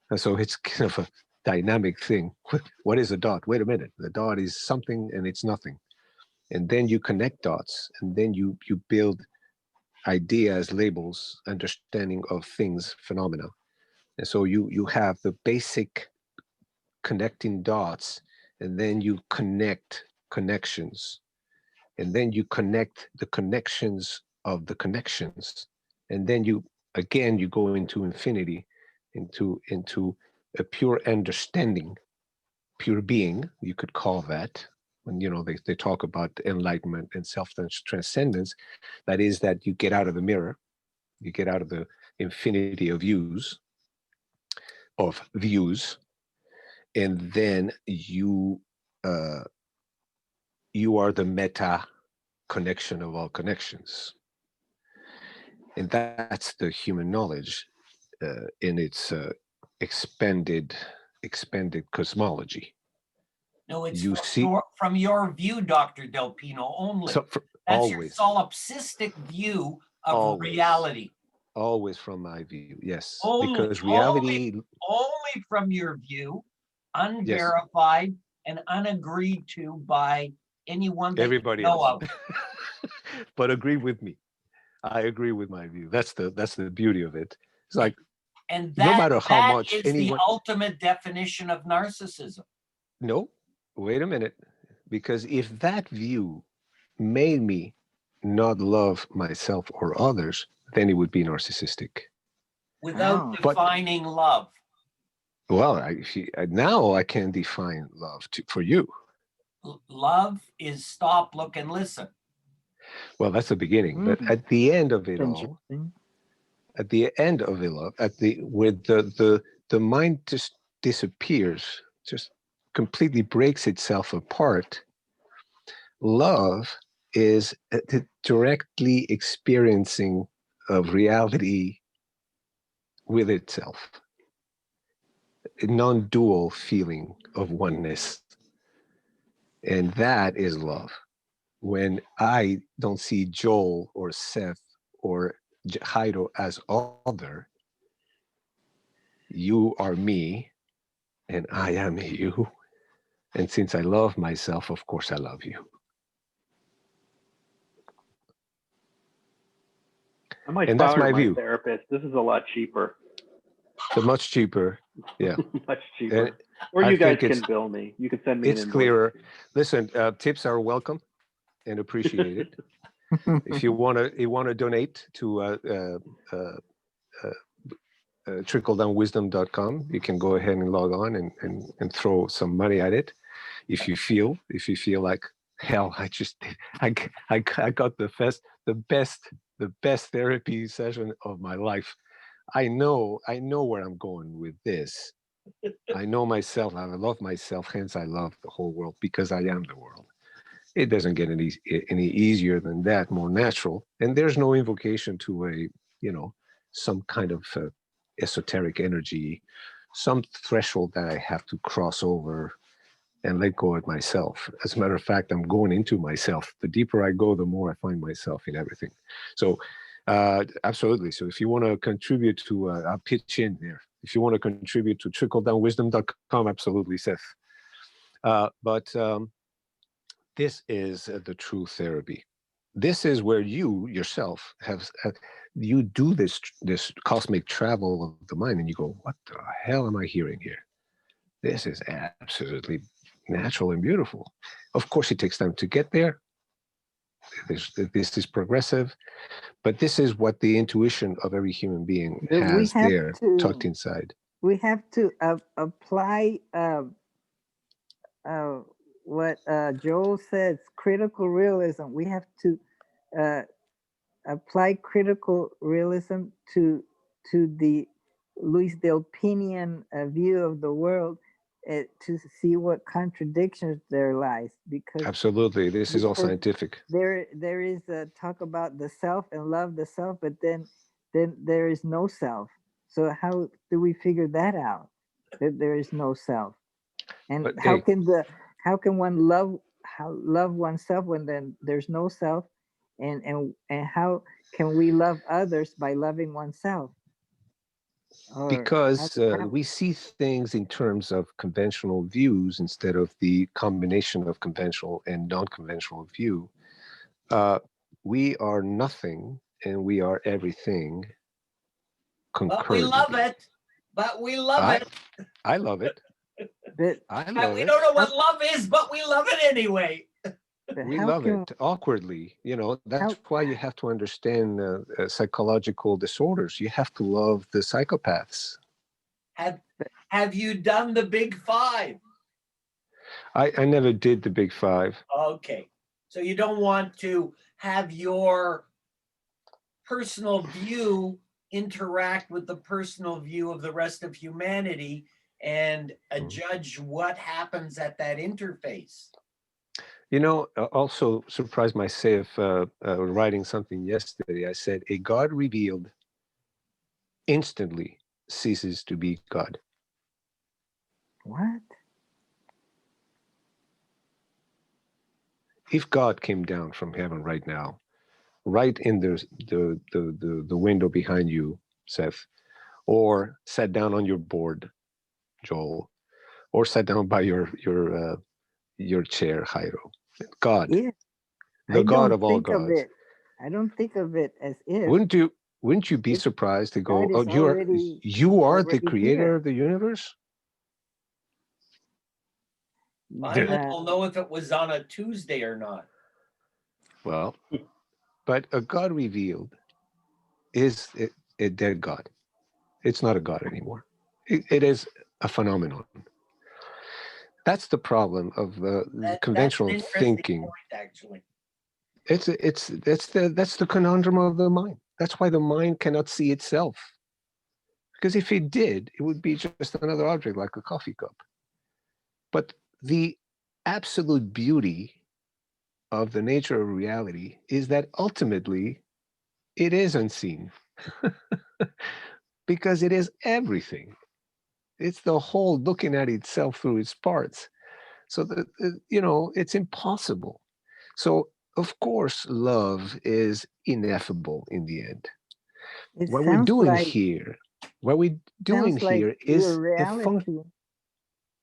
And so it's kind of a dynamic thing. What is a dot? Wait a minute. The dot is something and it's nothing. And then you connect dots, and then you build ideas, labels, understanding of things, phenomena. And so you have the basic connecting dots, and then you connect connections, and then you connect the connections of the connections, and then you go into infinity, into a pure understanding, pure being, you could call that. When they talk about enlightenment and self-transcendence, that is that you get out of the mirror, you get out of the infinity of views, and then you are the meta connection of all connections. And that's the human knowledge in its expanded cosmology. No, it's from your view, Dr. Del Pino, only. So that's always, your solipsistic view of reality. Always from my view, yes. Because reality... Only from your view, unverified, yes, and unagreed to by anyone that everybody you know else. of. But agree with me. I agree with my view. That's the beauty of it. It's like, and that, no matter how that much is anyone... the ultimate definition of narcissism. No, wait a minute. Because if that view made me not love myself or others, then it would be narcissistic. Without defining love. Well, now I can define love for you. Love is stop, look, and listen. Well, that's the beginning. But at the end of it all, where the mind just disappears, just completely breaks itself apart, love is the directly experiencing of reality with itself. A non-dual feeling of oneness. And that is love. When I don't see Joel or Seth or Jairo as other, you are me and I am you. And since I love myself, of course I love you. I might and that's my view. Therapist. This is a lot cheaper. So much cheaper. Yeah. Much cheaper. Or you guys can bill me. You can send me an invoice. It's clearer. Listen, tips are welcome and appreciated. If you want to donate to trickledownwisdom.com, you can go ahead and log on and throw some money at it. If you feel like, hell, I got the best therapy session of my life. I know where I'm going with this. I know myself. I love myself. Hence, I love the whole world, because I am the world. It doesn't get any easier than that, more natural. And there's no invocation to some kind of esoteric energy, some threshold that I have to cross over and let go of myself. As a matter of fact, I'm going into myself. The deeper I go, the more I find myself in everything. So absolutely. So if you want to contribute to, I'll pitch in there. If you want to contribute to trickledownwisdom.com, absolutely, Seth. But this is the true therapy. this is where you yourself have you do this cosmic travel of the mind, and you go, what the hell am I hearing here? This is absolutely natural and beautiful. Of course, it takes time to get there. This is progressive, but this is what the intuition of every human being has there tucked inside. We have to apply what Joel says, critical realism. We have to apply critical realism to the Luis Del Pinian view of the world, to see what contradictions there lies. Because absolutely, this is all scientific. There is a talk about the self and love the self, but then there is no self. So how do we figure that out? That there is no self, and but how can one love oneself when then there's no self, and how can we love others by loving oneself? Because we see things in terms of conventional views instead of the combination of conventional and non-conventional view. We are nothing and we are everything concurrently. But we love it. But we love it. I love it. We don't know what love is, but we love it anyway. We love it awkwardly. You know, that's why you have to understand psychological disorders. You have to love the psychopaths. Have you done the Big Five? I never did the Big Five. Okay. So you don't want to have your personal view interact with the personal view of the rest of humanity and judge what happens at that interface. You know, also surprised myself writing something yesterday. I said, a God revealed instantly ceases to be God. What? If God came down from heaven right now, right in the window behind you, Seth, or sat down on your board, Joel, or sat down by your chair, Jairo. God, yeah. the God of all gods. I don't think of it as if. Wouldn't you be surprised to go, oh, you are the creator of the universe? I don't know if it was on a Tuesday or not. Well, but a God revealed is a dead God. It's not a God anymore. It is a phenomenon. That's the problem of conventional thinking. Point, actually. That's the conundrum of the mind. That's why the mind cannot see itself. Because if it did, it would be just another object like a coffee cup. But the absolute beauty of the nature of reality is that ultimately it is unseen. Because it is everything. It's the whole looking at itself through its parts. So that, it's impossible. So of course, love is ineffable in the end. What we're doing here is the function.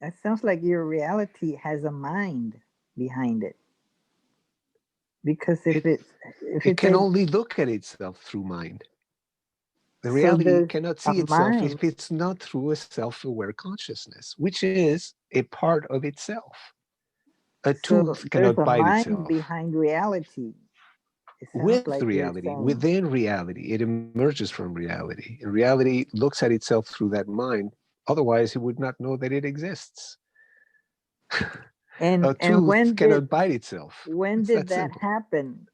It sounds like your reality has a mind behind it. Because if it can only look at itself through mind. The reality cannot see itself if it's not through a self-aware consciousness, which is a part of itself. A tooth cannot bite itself. There's a mind behind reality. With reality, within reality, it emerges from reality. And reality looks at itself through that mind. Otherwise, it would not know that it exists. A tooth cannot bite itself. When did that happen?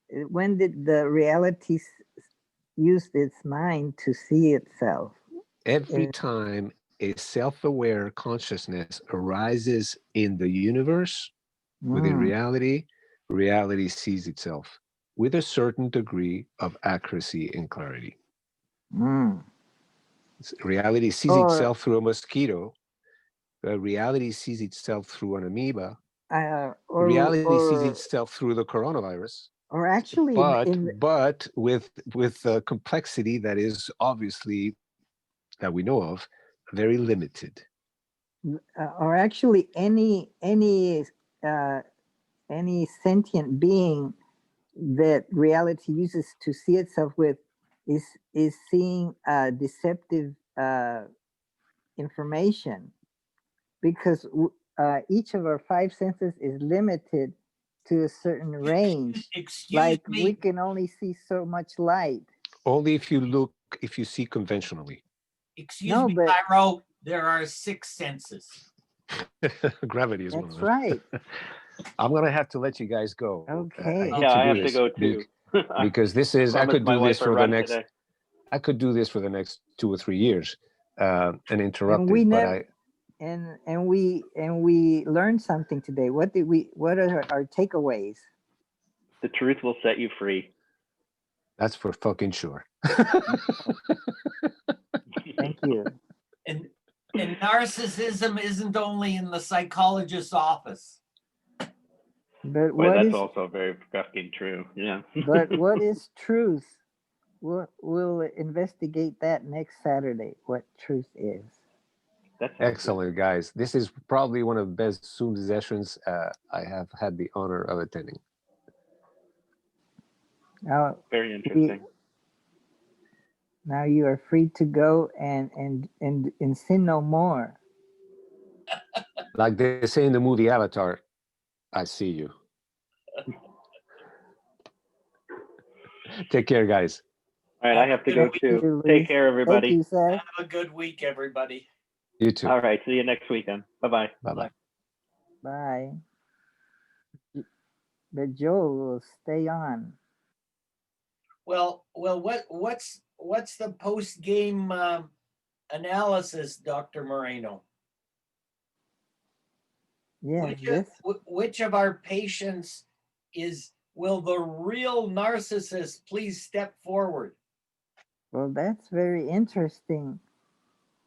When did the reality use its mind to see itself? Every time a self-aware consciousness arises in the universe, within reality, reality sees itself with a certain degree of accuracy and clarity. Reality sees itself through a mosquito. Reality sees itself through an amoeba. Reality sees itself through the coronavirus. Or actually, but with a complexity that is obviously, that we know of, very limited. Or actually, any sentient being that reality uses to see itself with is seeing deceptive information, because each of our five senses is limited to a certain range. Excuse me. We can only see so much light. Only if you see conventionally. Excuse me, Jairo, there are 6 senses. Gravity is one of them. That's right. I'm gonna have to let you guys go. Okay. I have to go too. Because this is I could do this for the next today. I could do this for the next 2 or 3 years and interrupt it. And we learned something today. What are our takeaways? The truth will set you free. That's for fucking sure. Thank you. And narcissism isn't only in the psychologist's office. But that's also very fucking true. Yeah. But what is truth? We'll investigate that next Saturday. What truth is. That's excellent, guys. This is probably one of the best Zoom sessions I have had the honor of attending. Very interesting. Now you are free to go and sin no more. Like they say in the movie Avatar, I see you. Take care, guys. All right, I have to go too. Take care, everybody. Thank you, Seth. Have a good week, everybody. You too. All right, see you next weekend. Bye-bye. Bye-bye. Bye. But Joe will stay on. Well, what's the post-game analysis, Dr. Moreno? Yeah. Which of our patients will the real narcissist please step forward? Well, that's very interesting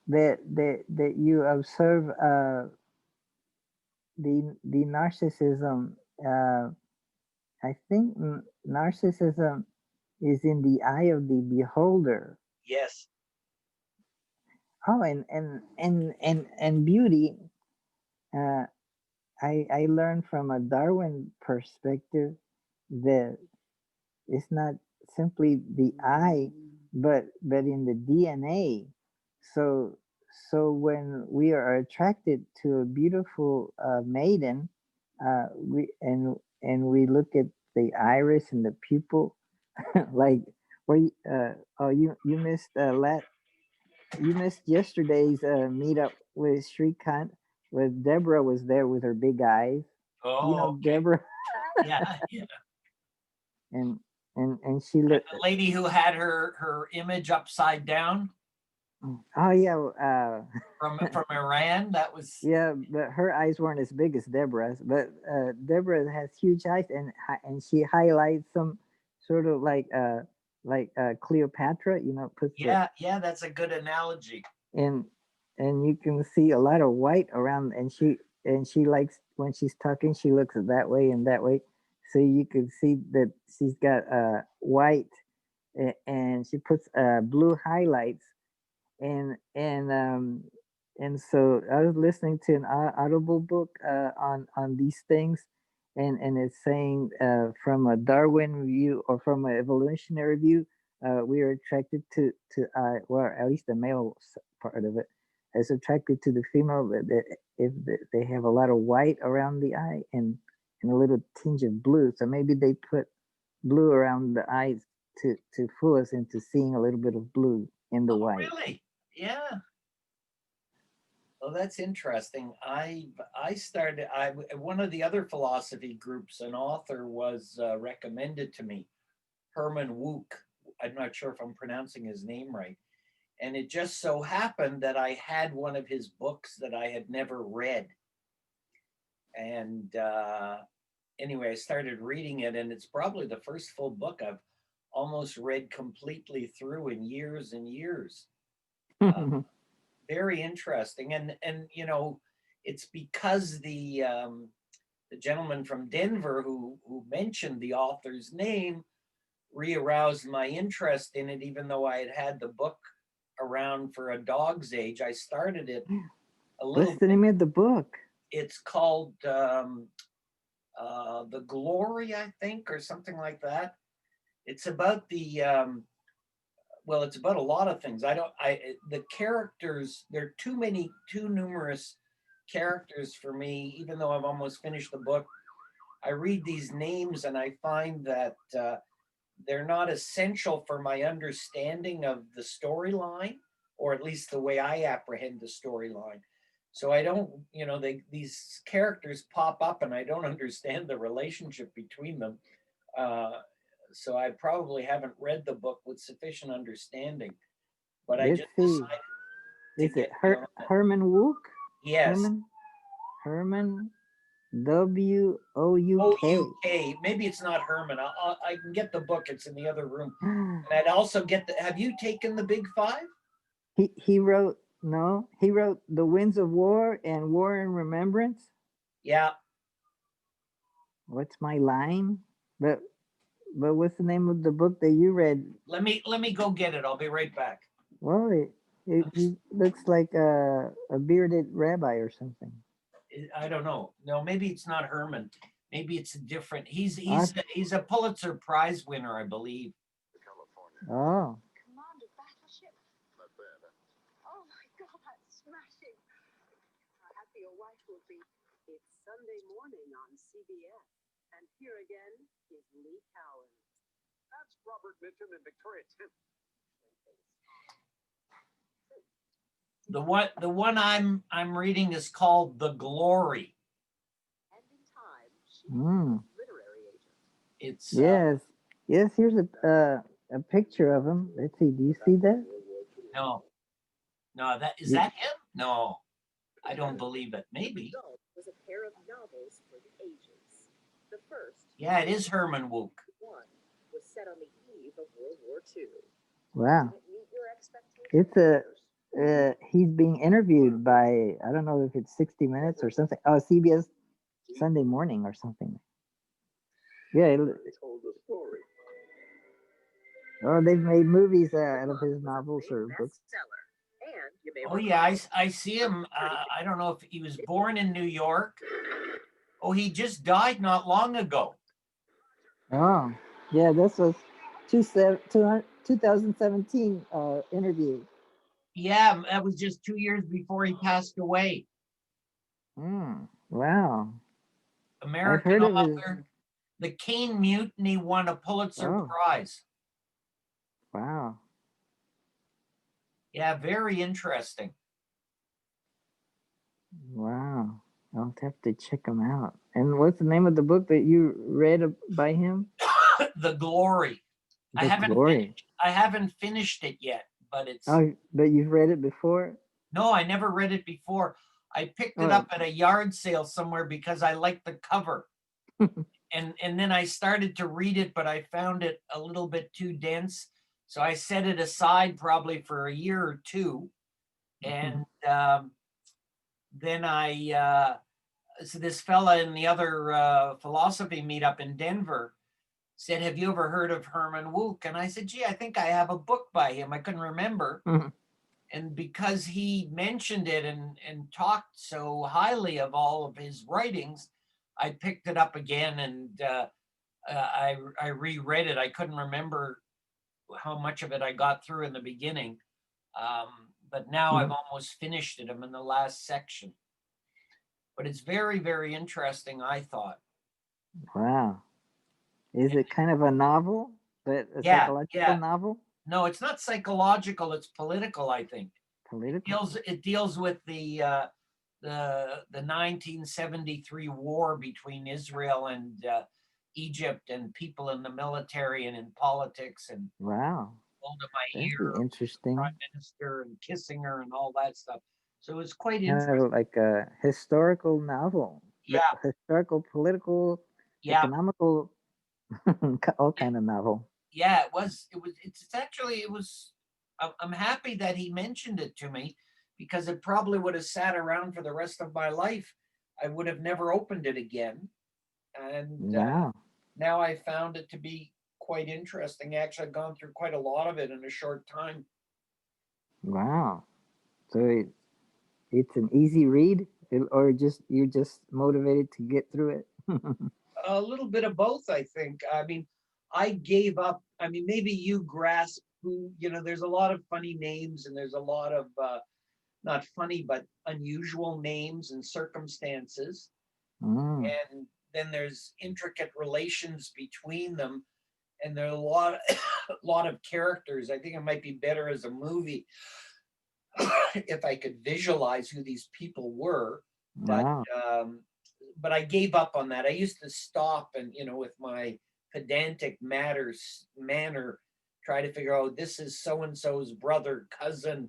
that you observe the narcissism. I think narcissism is in the eye of the beholder. Yes. Oh, and beauty. I learned from a Darwin perspective that it's not simply the eye, but in the DNA. So when we are attracted to a beautiful maiden, we look at the iris and the pupil, like you missed you missed yesterday's meetup with Shrikant, with Deborah was there with her big eyes. Oh, okay. Deborah. Yeah. And she looked. The lady who had her image upside down. Oh yeah. From Iran, that was. Yeah, but her eyes weren't as big as Deborah's. But Deborah has huge eyes, and she highlights some sort of like Cleopatra. Puts. Yeah, that's a good analogy. And you can see a lot of white around, and she likes when she's talking, she looks that way and that way. So you can see that she's got white, and she puts blue highlights, and so I was listening to an Audible book on these things, and it's saying from a Darwin view or from an evolutionary view, we are attracted to well, at least the male part of it is attracted to the female if they have a lot of white around the eye and a little tinge of blue. So maybe they put blue around the eyes to fool us into seeing a little bit of blue in the white. Really? Yeah. Well, that's interesting. One of the other philosophy groups, an author was recommended to me, Herman Wouk. I'm not sure if I'm pronouncing his name right. And it just so happened that I had one of his books that I had never read. And anyway, I started reading it, and it's probably the first full book I've almost read completely through in years and years. Very interesting. And it's because the gentleman from Denver who mentioned the author's name re-aroused my interest in it, even though I had the book around for a dog's age. I started it a little. What's the name of the book? It's called The Glory, I think, or something like that. It's about the well, it's about a lot of things. The characters, there are too numerous characters for me, even though I've almost finished the book. I read these names and I find that they're not essential for my understanding of the storyline, or at least the way I apprehend the storyline. So I don't, these characters pop up and I don't understand the relationship between them. So I probably haven't read the book with sufficient understanding. But I just decided to Is it Herman Wouk? Yes. Herman W-O-U-K. O-U-K. Maybe it's not Herman. I can get the book. It's in the other room. And I'd also get have you taken the Big Five? He wrote The Winds of War and War and Remembrance. Yeah. What's my line? But what's the name of the book that you read? Let me go get it. I'll be right back. Well, he looks like a bearded rabbi or something. I don't know. No, maybe it's not Herman. Maybe it's a different. He's a Pulitzer Prize winner, I believe. Oh. Commander battleship. Not bad. Oh my God, that's smashing. How happy your wife will be. It's Sunday morning on CBS, and here again is Lee Cowan. That's Robert Mitchum and Victoria Tim. The one I'm reading is called The Glory. And in time, she was literary agent. It's yes. Here's a picture of him. Let's see. Do you see that? No. That is that him? No, I don't believe it. Maybe. Was a pair of novels for the ages. The first. Yeah, it is Herman Wouk. One was set on the eve of World War II. Wow. Did it meet your expectations? It's he's being interviewed by, I don't know if it's 60 Minutes or something. Oh, CBS Sunday Morning or something. Yeah. Told the story. Oh, they've made movies out of his novels or books. And you may Oh yeah, I see him. I don't know if he was born in New York. Oh, he just died not long ago. Oh, yeah, this was 2017 interview. Yeah, that was just 2 years before he passed away. Wow. American author. The Caine Mutiny won a Pulitzer Prize. Wow. Yeah, very interesting. Wow. I'll have to check him out. And what's the name of the book that you read by him? The Glory. I haven't finished it yet, but it's. Oh, but you've read it before? No, I never read it before. I picked it up at a yard sale somewhere because I liked the cover. and then I started to read it, but I found it a little bit too dense. So I set it aside probably for a year or two. And then so this fella in the other philosophy meetup in Denver said, "Have you ever heard of Herman Wouk?" And I said, "Gee, I think I have a book by him." I couldn't remember. And because he mentioned it and talked so highly of all of his writings, I picked it up again and I reread it. I couldn't remember how much of it I got through in the beginning. But now I've almost finished it. I'm in the last section. But it's very, very interesting, I thought. Wow. Is it kind of a novel? A psychological novel? No, it's not psychological. It's political, I think. Political? It deals with the 1973 war between Israel and Egypt and people in the military and in politics and wow. Golda Meir, interesting. Prime Minister, and kissing her and all that stuff. So it's quite interesting. Like a historical novel. Yeah. Historical, political, economical, all kind of novel. Yeah, it was. I'm happy that he mentioned it to me because it probably would have sat around for the rest of my life. I would have never opened it again. And now I found it to be quite interesting. Actually, I've gone through quite a lot of it in a short time. Wow. So it's an easy read, or you're just motivated to get through it? A little bit of both, I think. I mean, I gave up. I mean, maybe you grasp who, there's a lot of funny names and there's a lot of, not funny, but unusual names and circumstances. And then there's intricate relations between them. And there are a lot of characters. I think it might be better as a movie if I could visualize who these people were. But I gave up on that. I used to stop and, with my pedantic manner, try to figure out this is so-and-so's brother, cousin,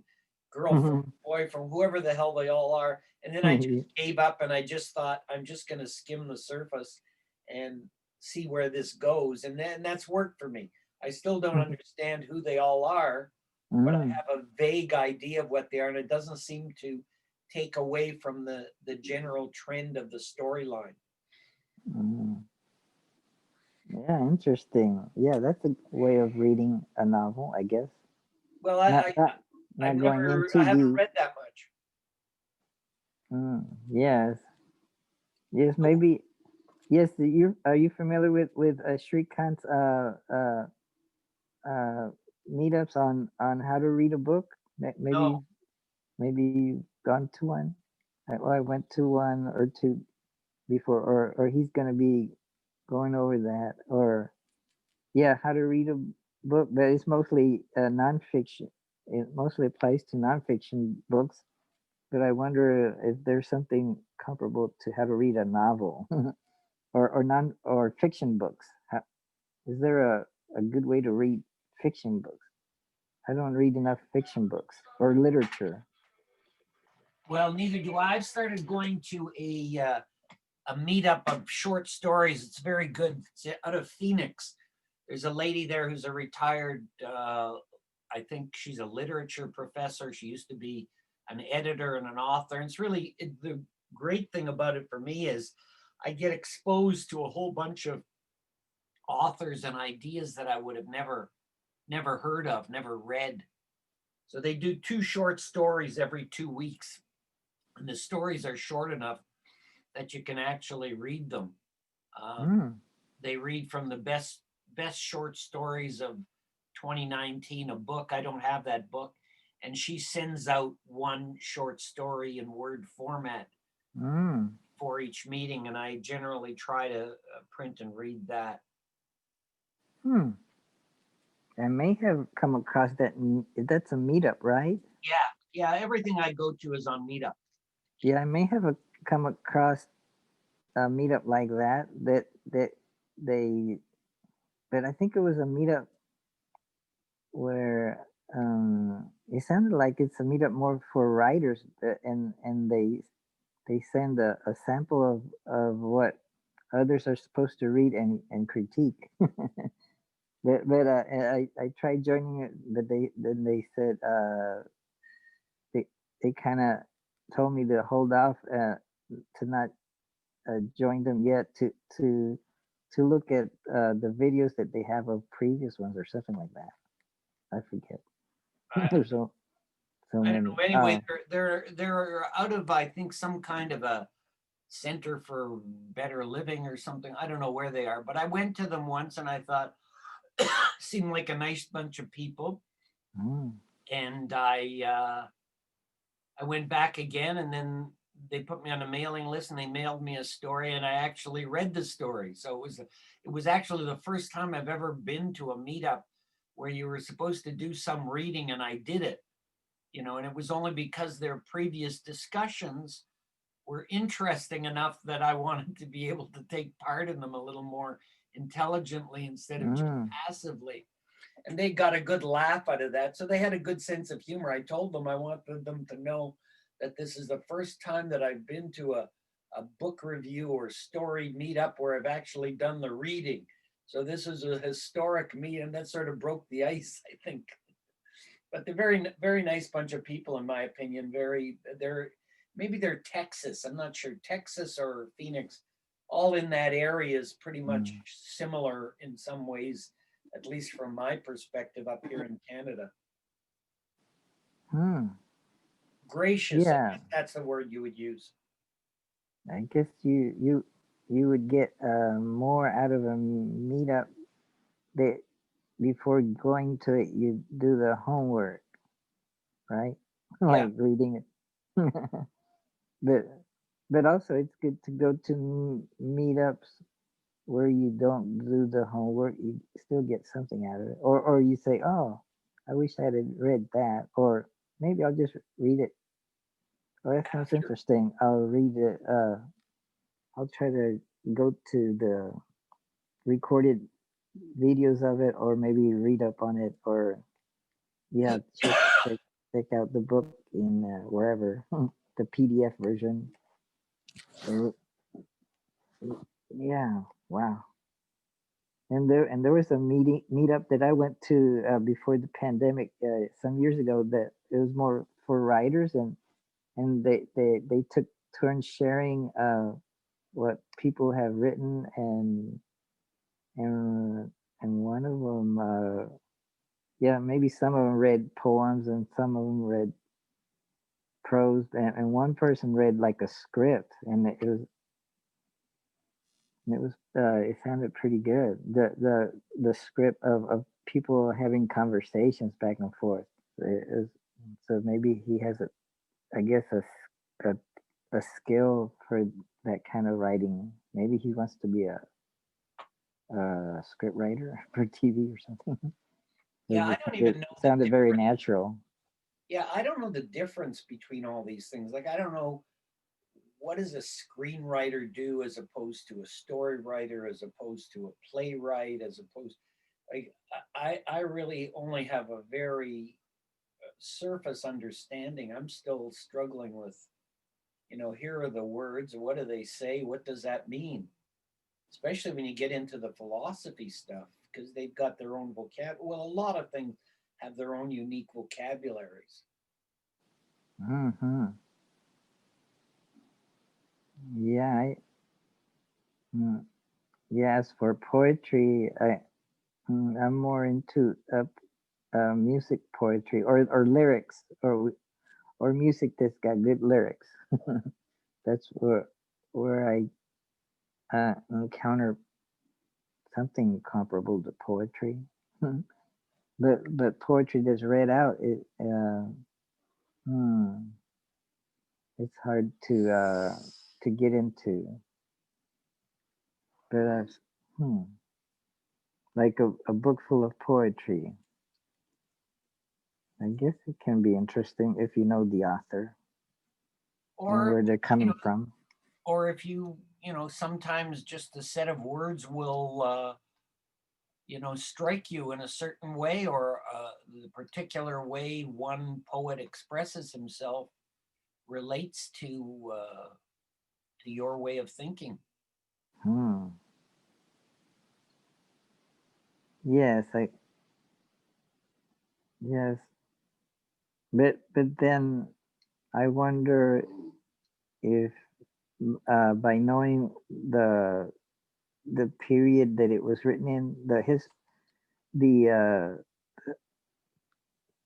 girlfriend, boyfriend, whoever the hell they all are. And then I just gave up and I just thought, I'm just going to skim the surface and see where this goes. And then that's worked for me. I still don't understand who they all are, but I have a vague idea of what they are. And it doesn't seem to take away from the general trend of the storyline. Yeah, interesting. Yeah, that's a way of reading a novel, I guess. Well, I haven't read that much. Yes. Maybe. Yes, are you familiar with Shrikant's meetups on how to read a book? Maybe you've gone to one. I went to one or two before, or he's going to be going over that, or how to read a book, but it's mostly nonfiction. It mostly applies to nonfiction books, but I wonder if there's something comparable to how to read a novel or fiction books. Is there a good way to read fiction books? I don't read enough fiction books or literature. Well, neither do I. I've started going to a meetup of short stories. It's very good. It's out of Phoenix. There's a lady there who's a retired, I think she's a literature professor. She used to be an editor and an author. And it's really, the great thing about it for me is I get exposed to a whole bunch of authors and ideas that I would have never heard of, never read. So they do 2 short stories every 2 weeks. And the stories are short enough that you can actually read them. They read from the best short stories of 2019, a book. I don't have that book. And she sends out 1 short story in Word format for each meeting. And I generally try to print and read that. I may have come across that. That's a meetup, right? Yeah. Everything I go to is on Meetup. Yeah, I may have come across a meetup like that. But I think it was a meetup where it sounded like it's a meetup more for writers, and they send a sample of what others are supposed to read and critique. But I tried joining it, but they said they kind of told me to hold off to not join them yet to look at the videos that they have of previous ones or something like that. I forget. There's so many. I don't know. Anyway, they're out of, I think, some kind of a Center for Better Living or something. I don't know where they are, but I went to them once and I thought, seemed like a nice bunch of people. And I went back again, and then they put me on a mailing list and they mailed me a story, and I actually read the story. So it was actually the first time I've ever been to a meetup where you were supposed to do some reading, and I did it, and it was only because their previous discussions were interesting enough that I wanted to be able to take part in them a little more intelligently instead of just passively. And they got a good laugh out of that. So they had a good sense of humor. I told them I wanted them to know that this is the first time that I've been to a book review or story meetup where I've actually done the reading. So this is a historic meet, and that sort of broke the ice, I think. But they're very, very nice bunch of people, in my opinion. Maybe they're Texas. I'm not sure. Texas or Phoenix, all in that area is pretty much similar in some ways, at least from my perspective up here in Canada. Gracious, yeah. that's the word you would use. I guess you you would get more out of a meetup that before going to it, you do the homework, right? Like reading it. but but also it's good to go to meetups where you don't do the homework. You still get something out of it, or you say, "Oh, I wish I had read that," or maybe I'll just read it. Oh, that sounds interesting. I'll read it. I'll try to go to the recorded videos of it, or maybe read up on it, or yeah, check out the book in wherever the PDF version. Or, yeah, wow. And there was a meetup that I went to before the pandemic some years ago that it was more for writers, and they took turns sharing what people have written, and one of them yeah, maybe some of them read poems and some of them read prose, and one person read like a script, and it sounded pretty good. The script of people having conversations back and forth. So maybe he has I guess a a skill for that kind of writing. Maybe he wants to be a script writer for TV or something. Yeah, I don't even know. It sounded very natural. Yeah, I don't know the difference between all these things. Like, I don't know, what does a screenwriter do as opposed to a story writer, as opposed to a playwright, as opposed, like, I really only have a very surface understanding. I'm still struggling with, here are the words, what do they say, what does that mean? Especially when you get into the philosophy stuff, because they've got their own vocabulary. Well, a lot of things have their own unique vocabularies. Mm-hmm. Yeah. Yes, for poetry, I'm more into music poetry, or lyrics, or music that's got good lyrics. That's where I encounter something comparable to poetry. But poetry that's read out, hmm, it's hard to get into. But like a book full of poetry. I guess it can be interesting if you know the author or where they're coming from. Or if sometimes just a set of words will, strike you in a certain way, or the particular way one poet expresses himself relates to your way of thinking. Yes, yes, but then I wonder if by knowing the period that it was written in, the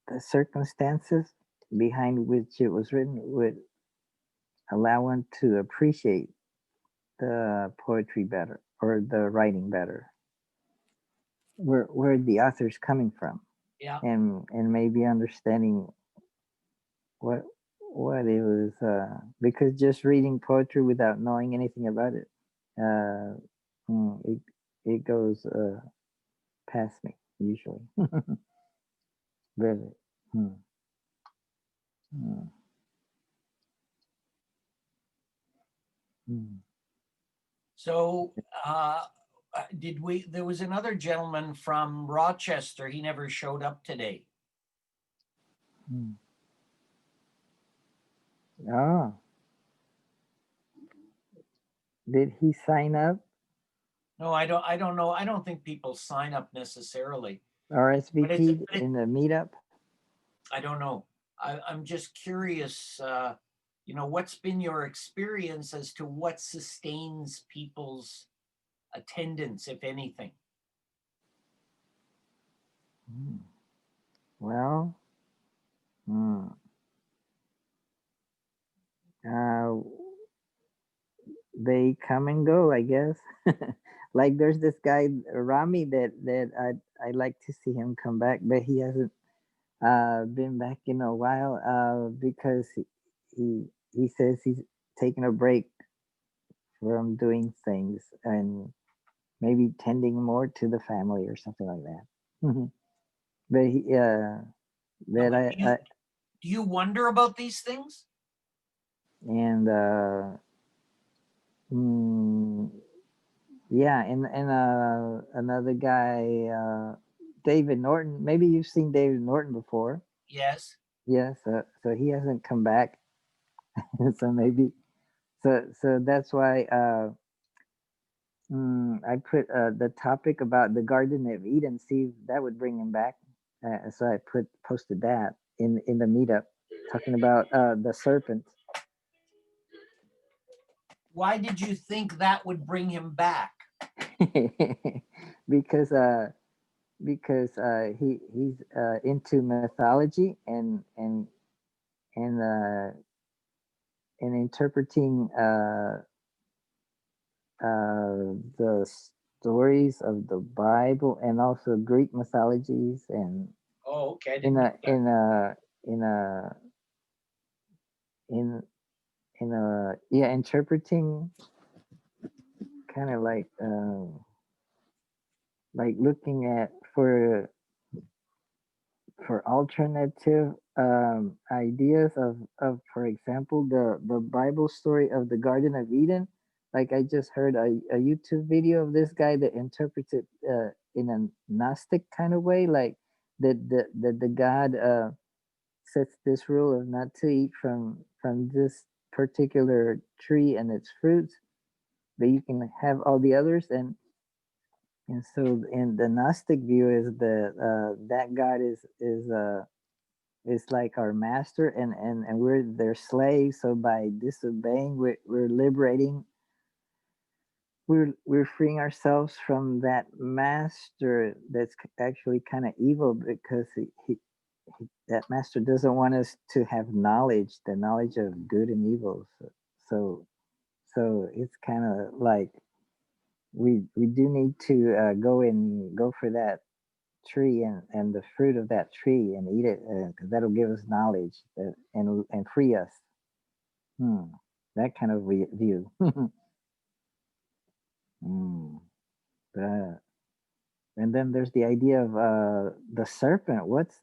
the circumstances behind which it was written would allow one to appreciate the poetry better, or the writing better, where the author's coming from. Yeah. And maybe understanding what it was, because just reading poetry without knowing anything about it, it goes past me usually. Really. Hmm. Hmm. Hmm. So there was another gentleman from Rochester. He never showed up today. Oh, did he sign up? No, I don't know. I don't think people sign up necessarily. RSVP in the meetup? I don't know. I'm just curious, what's been your experience as to what sustains people's attendance, if anything? Well, they come and go, I guess. Like there's this guy Rami that I like to see him come back, but he hasn't been back in a while because he says he's taking a break from doing things and maybe tending more to the family or something like that. But he No, that but I do you wonder about these things? and mm, yeah, and another guy, David Norton. Maybe you've seen David Norton before. Yes. Yeah, so he hasn't come back, so maybe so that's why I put the topic about the Garden of Eden. See if that would bring him back. So I posted that in the meetup, talking about the serpent. Why did you think that would bring him back? because he's into mythology and interpreting the stories of the Bible and also Greek mythologies and Oh, okay. in a in a in in a yeah interpreting kind of like looking at for alternative ideas of for example the Bible story of the Garden of Eden. Like I just heard a YouTube video of this guy that interprets it in a Gnostic kind of way, like the God sets this rule of not to eat from this particular tree and its fruits, but you can have all the others. And so in the Gnostic view is that God is like our master and we're their slaves. So by disobeying, we're liberating. We're freeing ourselves from that master that's actually kind of evil because that master doesn't want us to have knowledge, the knowledge of good and evil. So, so it's kind of like we do need to go for that tree and the fruit of that tree and eat it because that'll give us knowledge and free us. Hmm. That kind of view. Hmm. But, and then there's the idea of the serpent. What's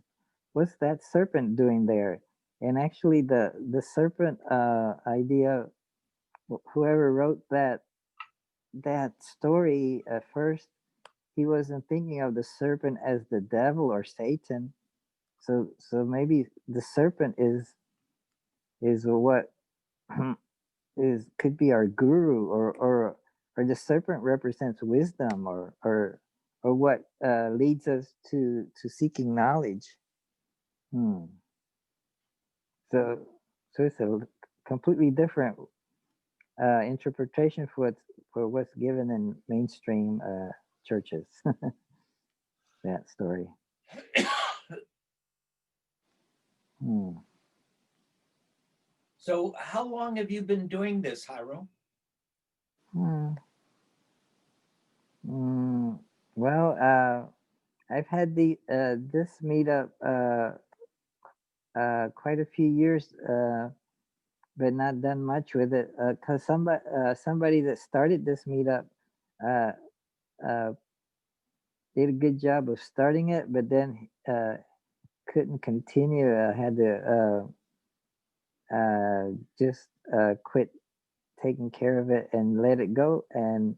that serpent doing there? And actually, the serpent idea. Whoever wrote that story at first, he wasn't thinking of the serpent as the devil or Satan. So maybe the serpent is what is could be our guru or the serpent represents wisdom or what leads us to seeking knowledge. Hmm. So so it's a completely different interpretation for what's given in mainstream churches. That story. Hmm. So how long have you been doing this, Jairo? Hmm. Mm, well, I've had the this meetup quite a few years, but not done much with it because somebody that started this meetup uh, uh, did a good job of starting it, but then couldn't continue. Had to just quit taking care of it and let it go, and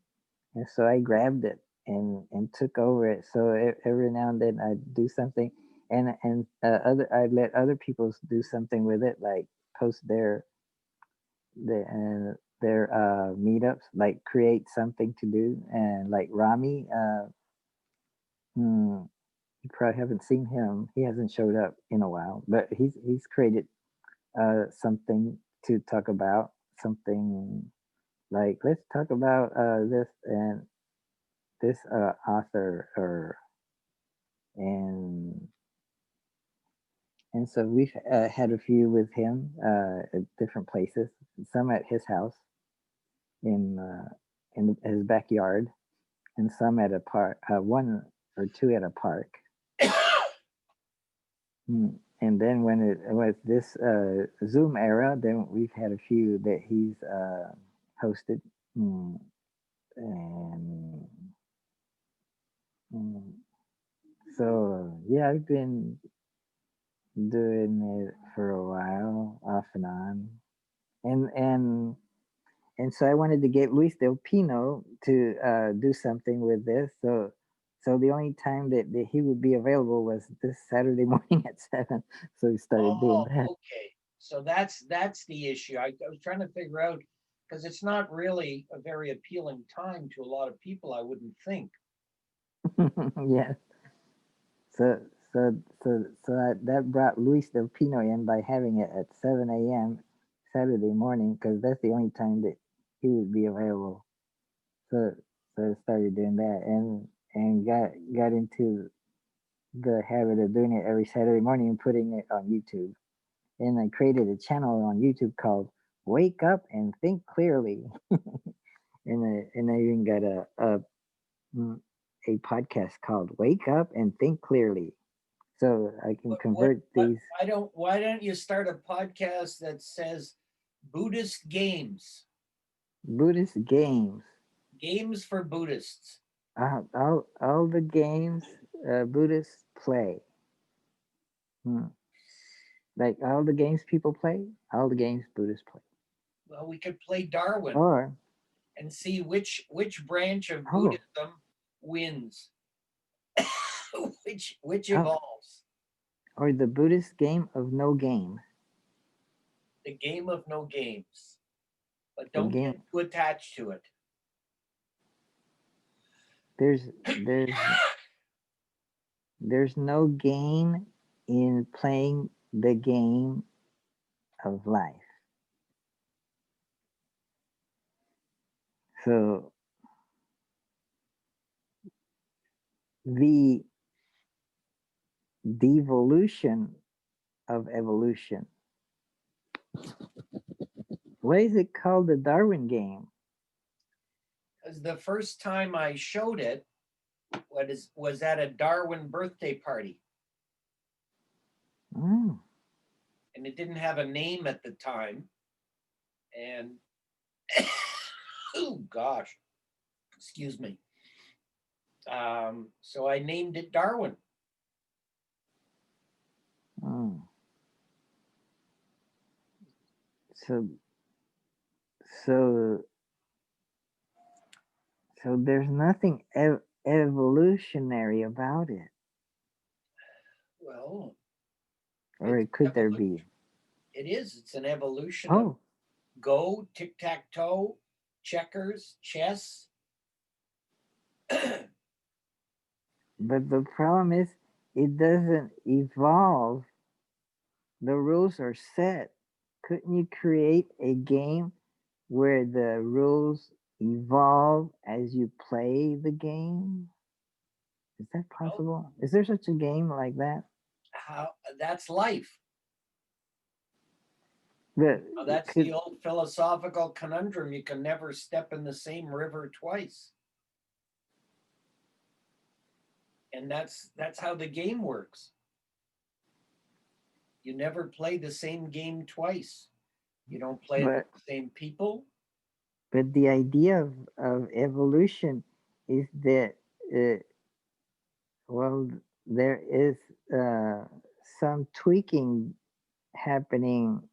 so I grabbed it and took over it. So every now and then I do something, and other I let other people do something with it, like post their meetups, like create something to do, and like Rami. Hmm, you probably haven't seen him. He hasn't showed up in a while, but he's created something to talk about, something like let's talk about this and this author or and and so we've had a few with him at different places, some at his house. in his backyard, and some at a park, one or two at a park. And then when it was this Zoom era, then we've had a few that he's hosted. And so yeah, I've been doing it for a while, off and on, and so I wanted to get Luis Del Pino to do something with this. So the only time that he would be available was this Saturday morning at 7. So we started doing that. Okay. So that's the issue. I was trying to figure out, because it's not really a very appealing time to a lot of people, I wouldn't think. Yes. So that brought Luis Del Pino in by having it at 7 a.m. Saturday morning, because that's the only time that he would be available. So I started doing that, and got into the habit of doing it every Saturday morning and putting it on YouTube. And I created a channel on YouTube called "Wake Up and Think Clearly," and I even got a podcast called "Wake Up and Think Clearly," so I can convert these. Why don't you start a podcast that says Buddhist games? Buddhist games. Games for Buddhists. All the games Buddhists play. Like all the games people play, all the games Buddhists play. Well, we could play Darwin, and see which branch of Buddhism wins, which evolves. Or the Buddhist game of no game. The game of no games, but don't get too attached to it. There's no gain in playing the game of life. So the devolution of evolution. Why is it called the Darwin game? Because the first time I showed it was at a Darwin birthday party. And it didn't have a name at the time. And oh gosh, excuse me. So I named it Darwin. So there's nothing evolutionary about it. Well, or could there be? It is. It's an evolution of Go, tic-tac-toe, checkers, chess. But the problem is, it doesn't evolve. The rules are set. Couldn't you create a game where the rules evolve as you play the game? Is that possible? Is there such a game like that? That's life. That's the old philosophical conundrum. You can never step in the same river twice. And that's how the game works. You never play the same game twice. You don't play it with the same people. But the idea of evolution is that, there is some tweaking happening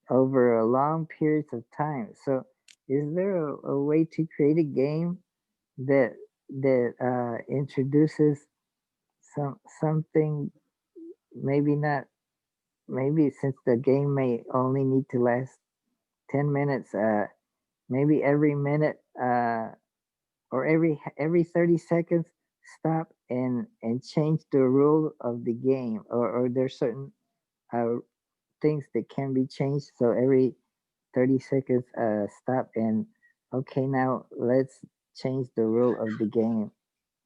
over a long period of time. So is there a way to create a game that introduces something, maybe since the game may only need to last 10 minutes, maybe every minute or every 30 seconds, stop and change the rule of the game, or there's certain things that can be changed. So every 30 seconds, stop and okay, now let's change the rule of the game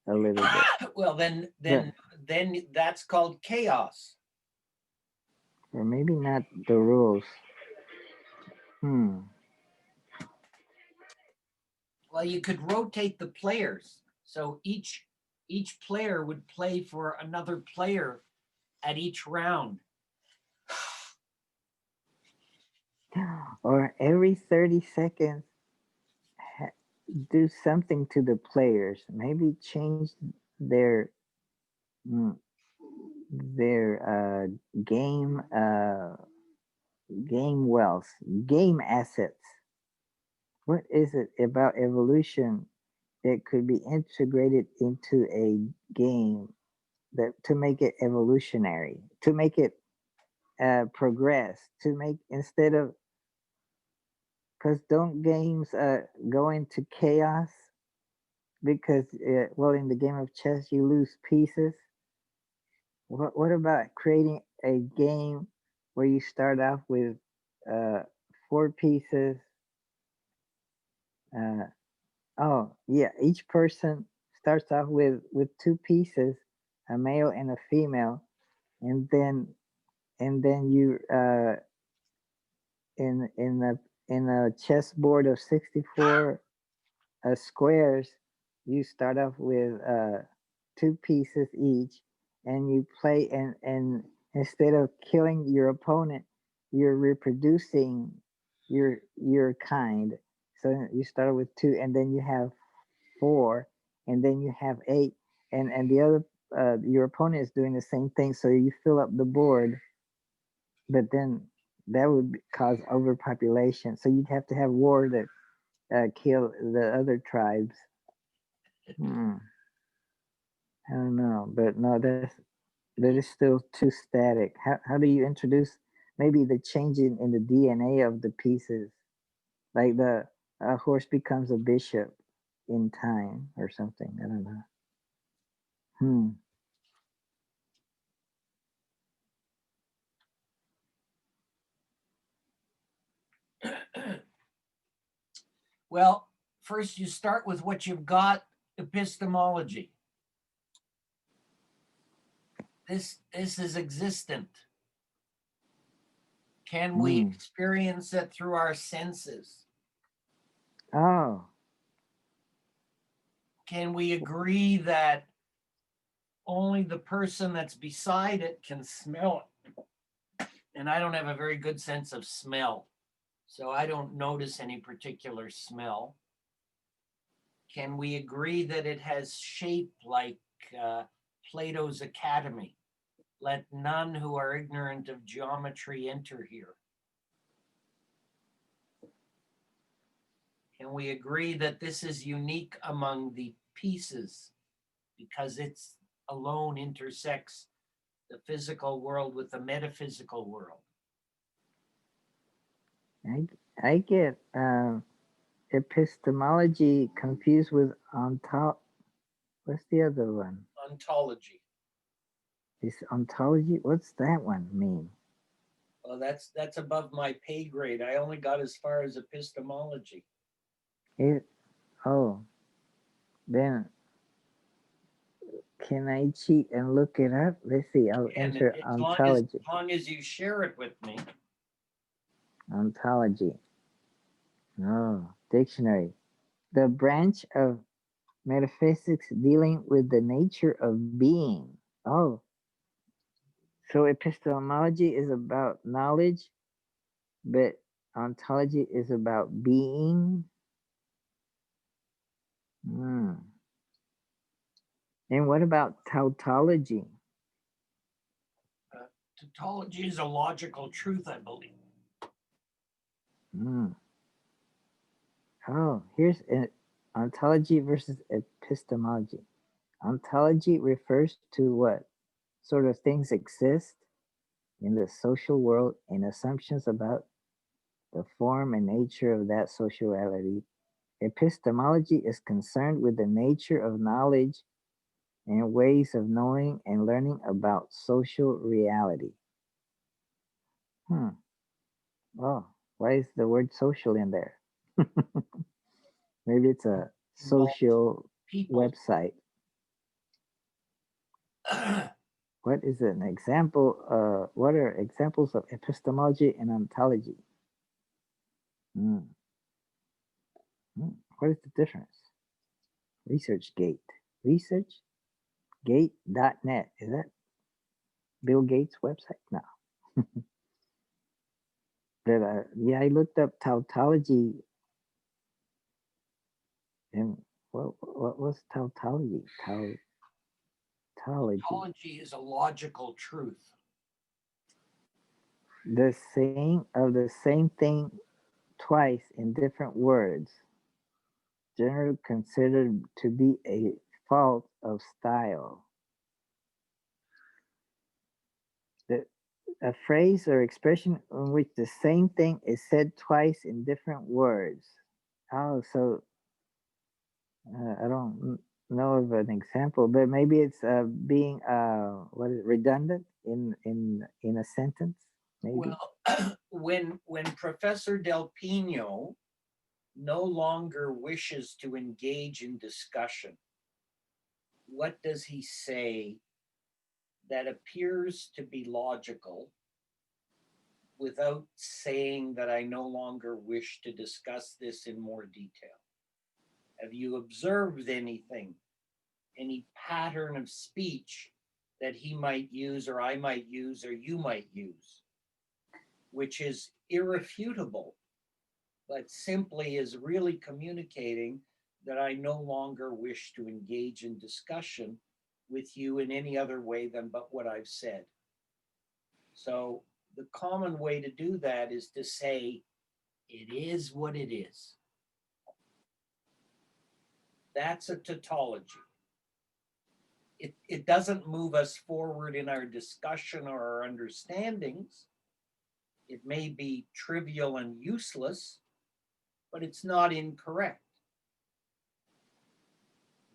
a little bit. Well, then that's called chaos. Or maybe not the rules. Well, you could rotate the players. So each player would play for another player at each round. Or every 30 seconds, do something to the players. Maybe change their mm, game game wealth, game assets. What is it about evolution that could be integrated into a game that to make it evolutionary, to make it progress, to make instead of because don't games go into chaos because well in the game of chess you lose pieces. What about creating a game where you start off with uh, 4 pieces? Uh, oh yeah, each person starts off with 2 pieces, a male and a female, and then you in a chessboard of 64 squares, you start off with 2 pieces each, and you play and instead of killing your opponent, you're reproducing your kind. So you start with 2, and then you have 4, and then you have 8, and the other your opponent is doing the same thing. So you fill up the board, but then that would cause overpopulation. So you'd have to have war that kill the other tribes. Hmm. I don't know, but no, that is still too static. How do you introduce maybe the changing in the DNA of the pieces, like the horse becomes a bishop in time or something? I don't know. Hmm. Well, first you start with what you've got, epistemology. This is existent. Can we experience it through our senses? Oh. Can we agree that only the person that's beside it can smell it? And I don't have a very good sense of smell, so I don't notice any particular smell. Can we agree that it has shape like Plato's Academy? Let none who are ignorant of geometry enter here. Can we agree that this is unique among the pieces because it's alone intersects the physical world with the metaphysical world? I get epistemology confused with what's the other one? Ontology. Is ontology? What's that one mean? Well, that's above my pay grade. I only got as far as epistemology. Then can I cheat and look it up? Let's see. I'll enter ontology. As long as you share it with me. Ontology. Oh, dictionary. The branch of metaphysics dealing with the nature of being. Oh, so epistemology is about knowledge, but ontology is about being. Hmm. And what about tautology? Tautology is a logical truth, I believe. Oh, here's ontology versus epistemology. Ontology refers to what sort of things exist in the social world and assumptions about the form and nature of that social reality. Epistemology is concerned with the nature of knowledge and ways of knowing and learning about social reality. Oh, why is the word social in there? Maybe it's a social website. What is an example? What are examples of epistemology and ontology? What is the difference? ResearchGate. ResearchGate.net. Is that Bill Gates' website? No. But yeah, I looked up tautology, and what was tautology? Tautology is a logical truth. The saying of the same thing twice in different words, generally considered to be a fault of style. A phrase or expression in which the same thing is said twice in different words. Oh, so I don't know of an example, but maybe it's being redundant in a sentence. Maybe. Well, when Professor Del Pino no longer wishes to engage in discussion, what does he say that appears to be logical without saying that I no longer wish to discuss this in more detail? Have you observed anything, any pattern of speech that he might use, or I might use, or you might use, which is irrefutable, but simply is really communicating that I no longer wish to engage in discussion with you in any other way than but what I've said? So the common way to do that is to say, it is what it is. That's a tautology. It doesn't move us forward in our discussion or our understandings. It may be trivial and useless, but it's not incorrect.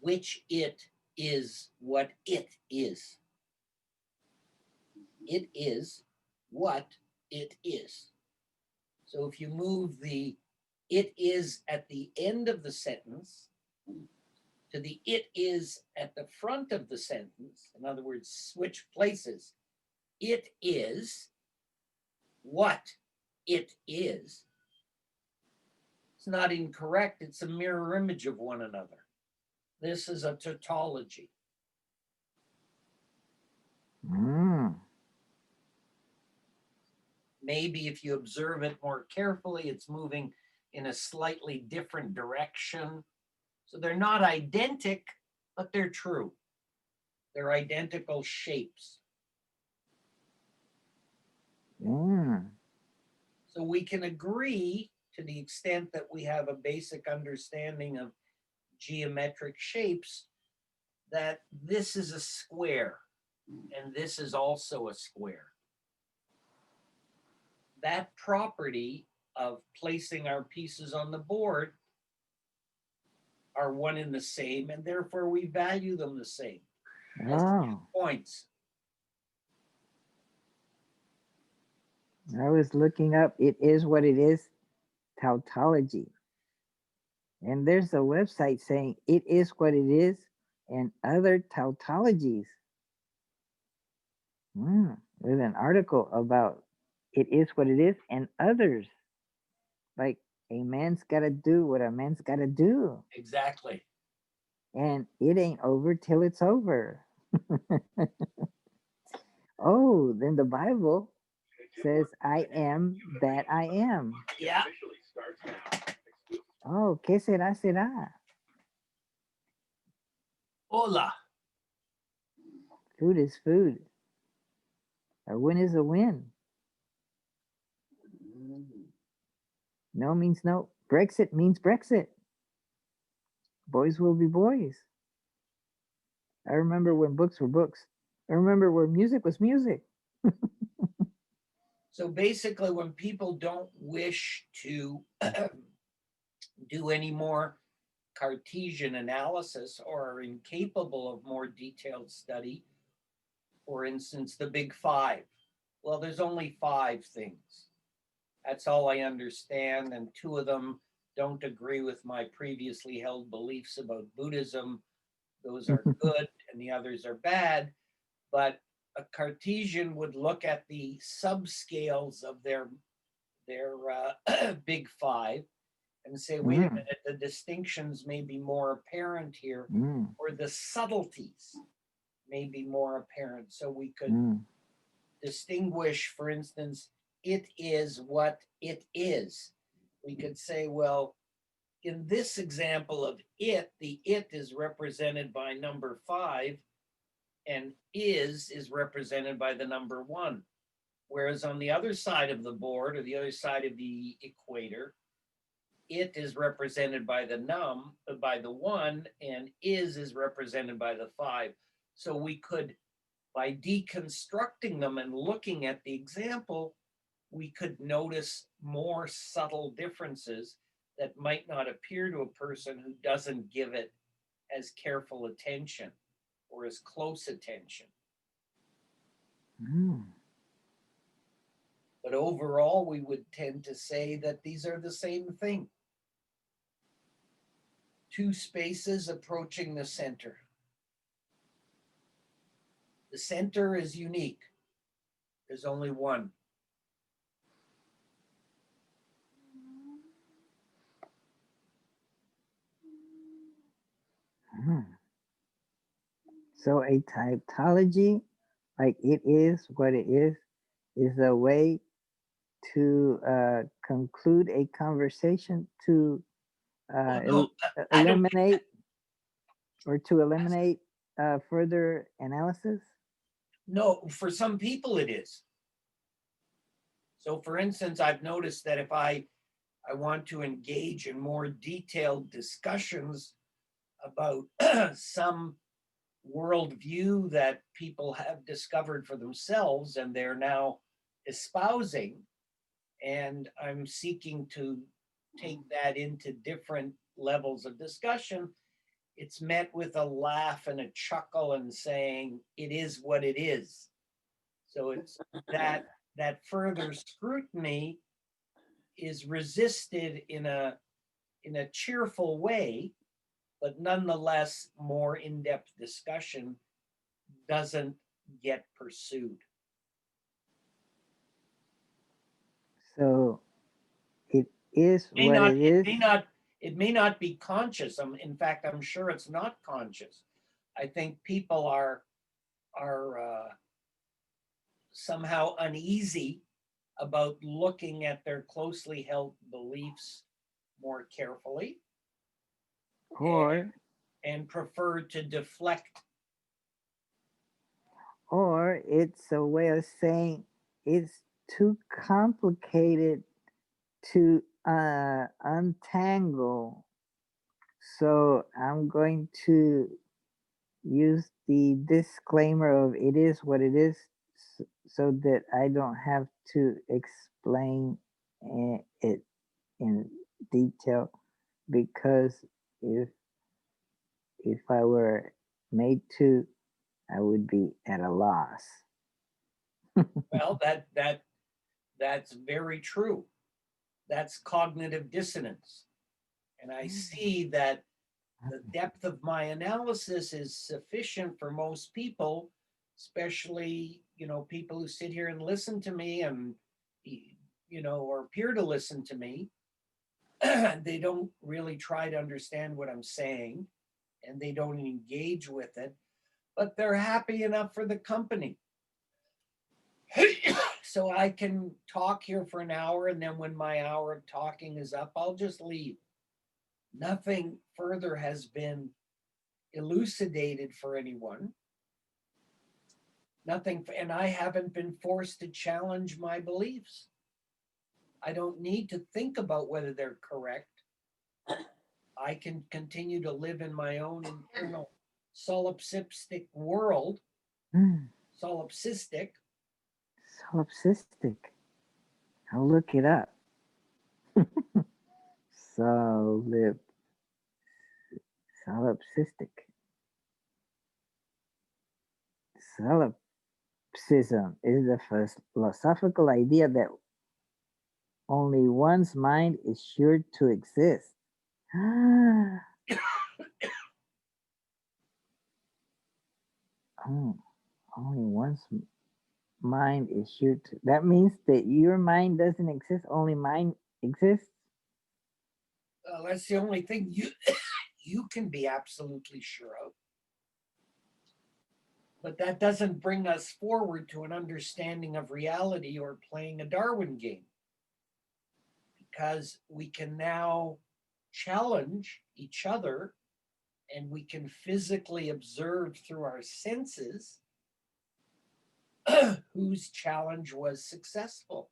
Which it is what it is. It is what it is. So if you move the it is at the end of the sentence to the it is at the front of the sentence, in other words, switch places, it is what it is. It's not incorrect. It's a mirror image of one another. This is a tautology. Maybe if you observe it more carefully, it's moving in a slightly different direction. So they're not identical, but they're true. They're identical shapes. So we can agree, to the extent that we have a basic understanding of geometric shapes, that this is a square and this is also a square. That property of placing our pieces on the board are one and the same, and therefore we value them the same. As 2 points. I was looking up it is what it is tautology. And there's a website saying it is what it is and other tautologies. There's an article about it is what it is and others. Like a man's got to do what a man's got to do. Exactly. And it ain't over till it's over. Oh, then the Bible says, I am that I am. Yeah. Oh, ¿qué será, será? Hola. Food is food. A win is a win. No means no. Brexit means Brexit. Boys will be boys. I remember when books were books. I remember when music was music. So basically, when people don't wish to do any more Cartesian analysis or are incapable of more detailed study, for instance, the big five. Well, there's only 5 things. That's all I understand, and 2 of them don't agree with my previously held beliefs about Buddhism. Those are good, and the others are bad. But a Cartesian would look at the subscales of their big 5 and say, wait a minute, the distinctions may be more apparent here, or the subtleties may be more apparent. So we could distinguish, for instance, it is what it is. We could say, well, in this example of it, the it is represented by number 5, and is represented by the number 1. Whereas on the other side of the board, or the other side of the equator, it is represented by the by the 1, and is represented by the 5. So we could, by deconstructing them and looking at the example, we could notice more subtle differences that might not appear to a person who doesn't give it as careful attention or as close attention. But overall, we would tend to say that these are the same thing. Two spaces approaching the center. The center is unique. There's only one. So a typology, like it is what it is a way to conclude a conversation, to eliminate further analysis? No, for some people it is. So for instance, I've noticed that if I want to engage in more detailed discussions about some worldview that people have discovered for themselves and they're now espousing, and I'm seeking to take that into different levels of discussion, it's met with a laugh and a chuckle and saying, it is what it is. So it's that further scrutiny is resisted in a cheerful way, but nonetheless, more in-depth discussion doesn't get pursued. So it is what it is. It may not be conscious. In fact, I'm sure it's not conscious. I think people are somehow uneasy about looking at their closely held beliefs more carefully, and prefer to deflect. Or it's a way of saying it's too complicated to untangle. So I'm going to use the disclaimer of it is what it is, so that I don't have to explain it in detail, because if I were made to, I would be at a loss. Well, that's very true. That's cognitive dissonance. And I see that the depth of my analysis is sufficient for most people, especially, people who sit here and listen to me and, or appear to listen to me. They don't really try to understand what I'm saying, and they don't engage with it, but they're happy enough for the company. So I can talk here for an hour, and then when my hour of talking is up, I'll just leave. Nothing further has been elucidated for anyone. Nothing, and I haven't been forced to challenge my beliefs. I don't need to think about whether they're correct. I can continue to live in my own internal solipsistic world. Solipsistic. I'll look it up. Solipsistic. Solipsism is the philosophical idea that only one's mind is sure to exist. Only one's mind is sure to. That means that your mind doesn't exist, only mine exists. That's the only thing you you can be absolutely sure of. But that doesn't bring us forward to an understanding of reality or playing a Darwin game. Because we can now challenge each other and we can physically observe through our senses whose challenge was successful.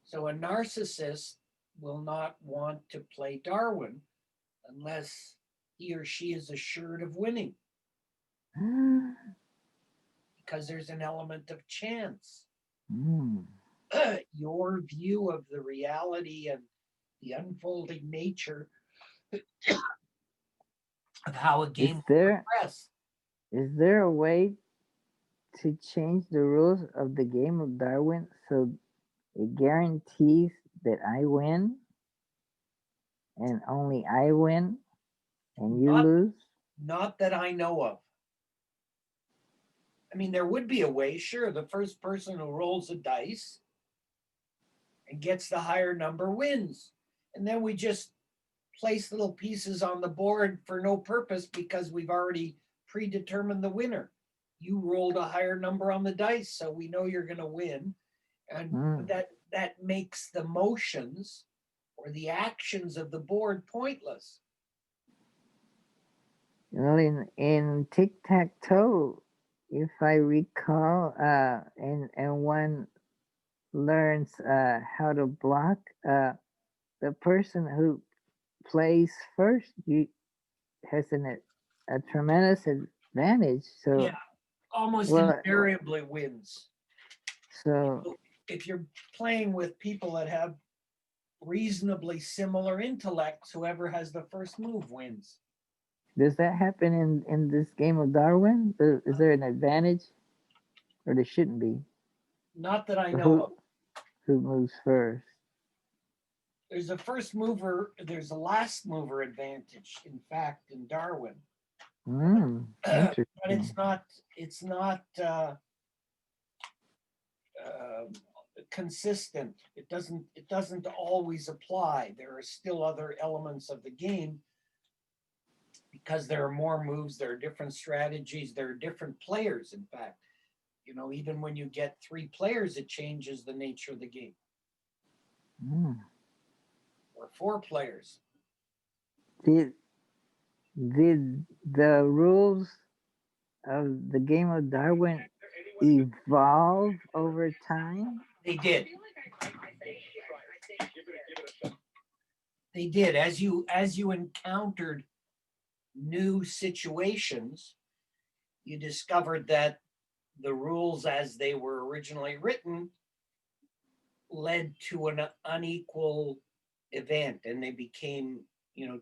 So a narcissist will not want to play Darwin unless he or she is assured of winning. Because there's an element of chance. Your view of the reality and the unfolding nature of how a game will progress. Is there a way to change the rules of the game of Darwin so it guarantees that I win and only I win and you lose? Not that I know of. I mean, there would be a way, sure. The first person who rolls a dice and gets the higher number wins. And then we just place little pieces on the board for no purpose because we've already predetermined the winner. You rolled a higher number on the dice, so we know you're going to win. And that makes the motions or the actions of the board pointless. Well, in tic-tac-toe, if I recall, and one learns how to block, the person who plays first has a tremendous advantage. So yeah, almost invariably wins. So if you're playing with people that have reasonably similar intellects, whoever has the first move wins. Does that happen in this game of Darwin? Is there an advantage? Or there shouldn't be? Not that I know of. Who moves first? There's a first mover, there's a last mover advantage, in fact, in Darwin. Interesting. But it's not consistent. It doesn't always apply. There are still other elements of the game because there are more moves, there are different strategies, there are different players, in fact. You know, even when you get 3 players, it changes the nature of the game. Or 4 players. Did the rules of the game of Darwin evolve over time? They did. They did. As you encountered new situations, you discovered that the rules as they were originally written led to an unequal event, and they became,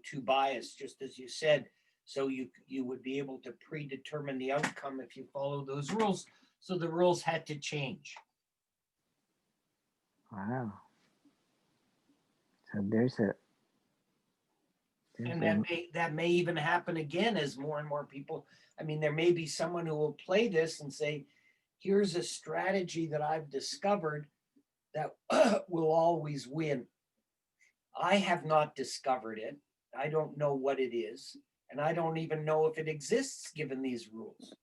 too biased, just as you said. So you would be able to predetermine the outcome if you follow those rules. So the rules had to change. Wow. So there's and that may even happen again as more and more people. I mean, there may be someone who will play this and say, here's a strategy that I've discovered that will always win. I have not discovered it. I don't know what it is. And I don't even know if it exists given these rules.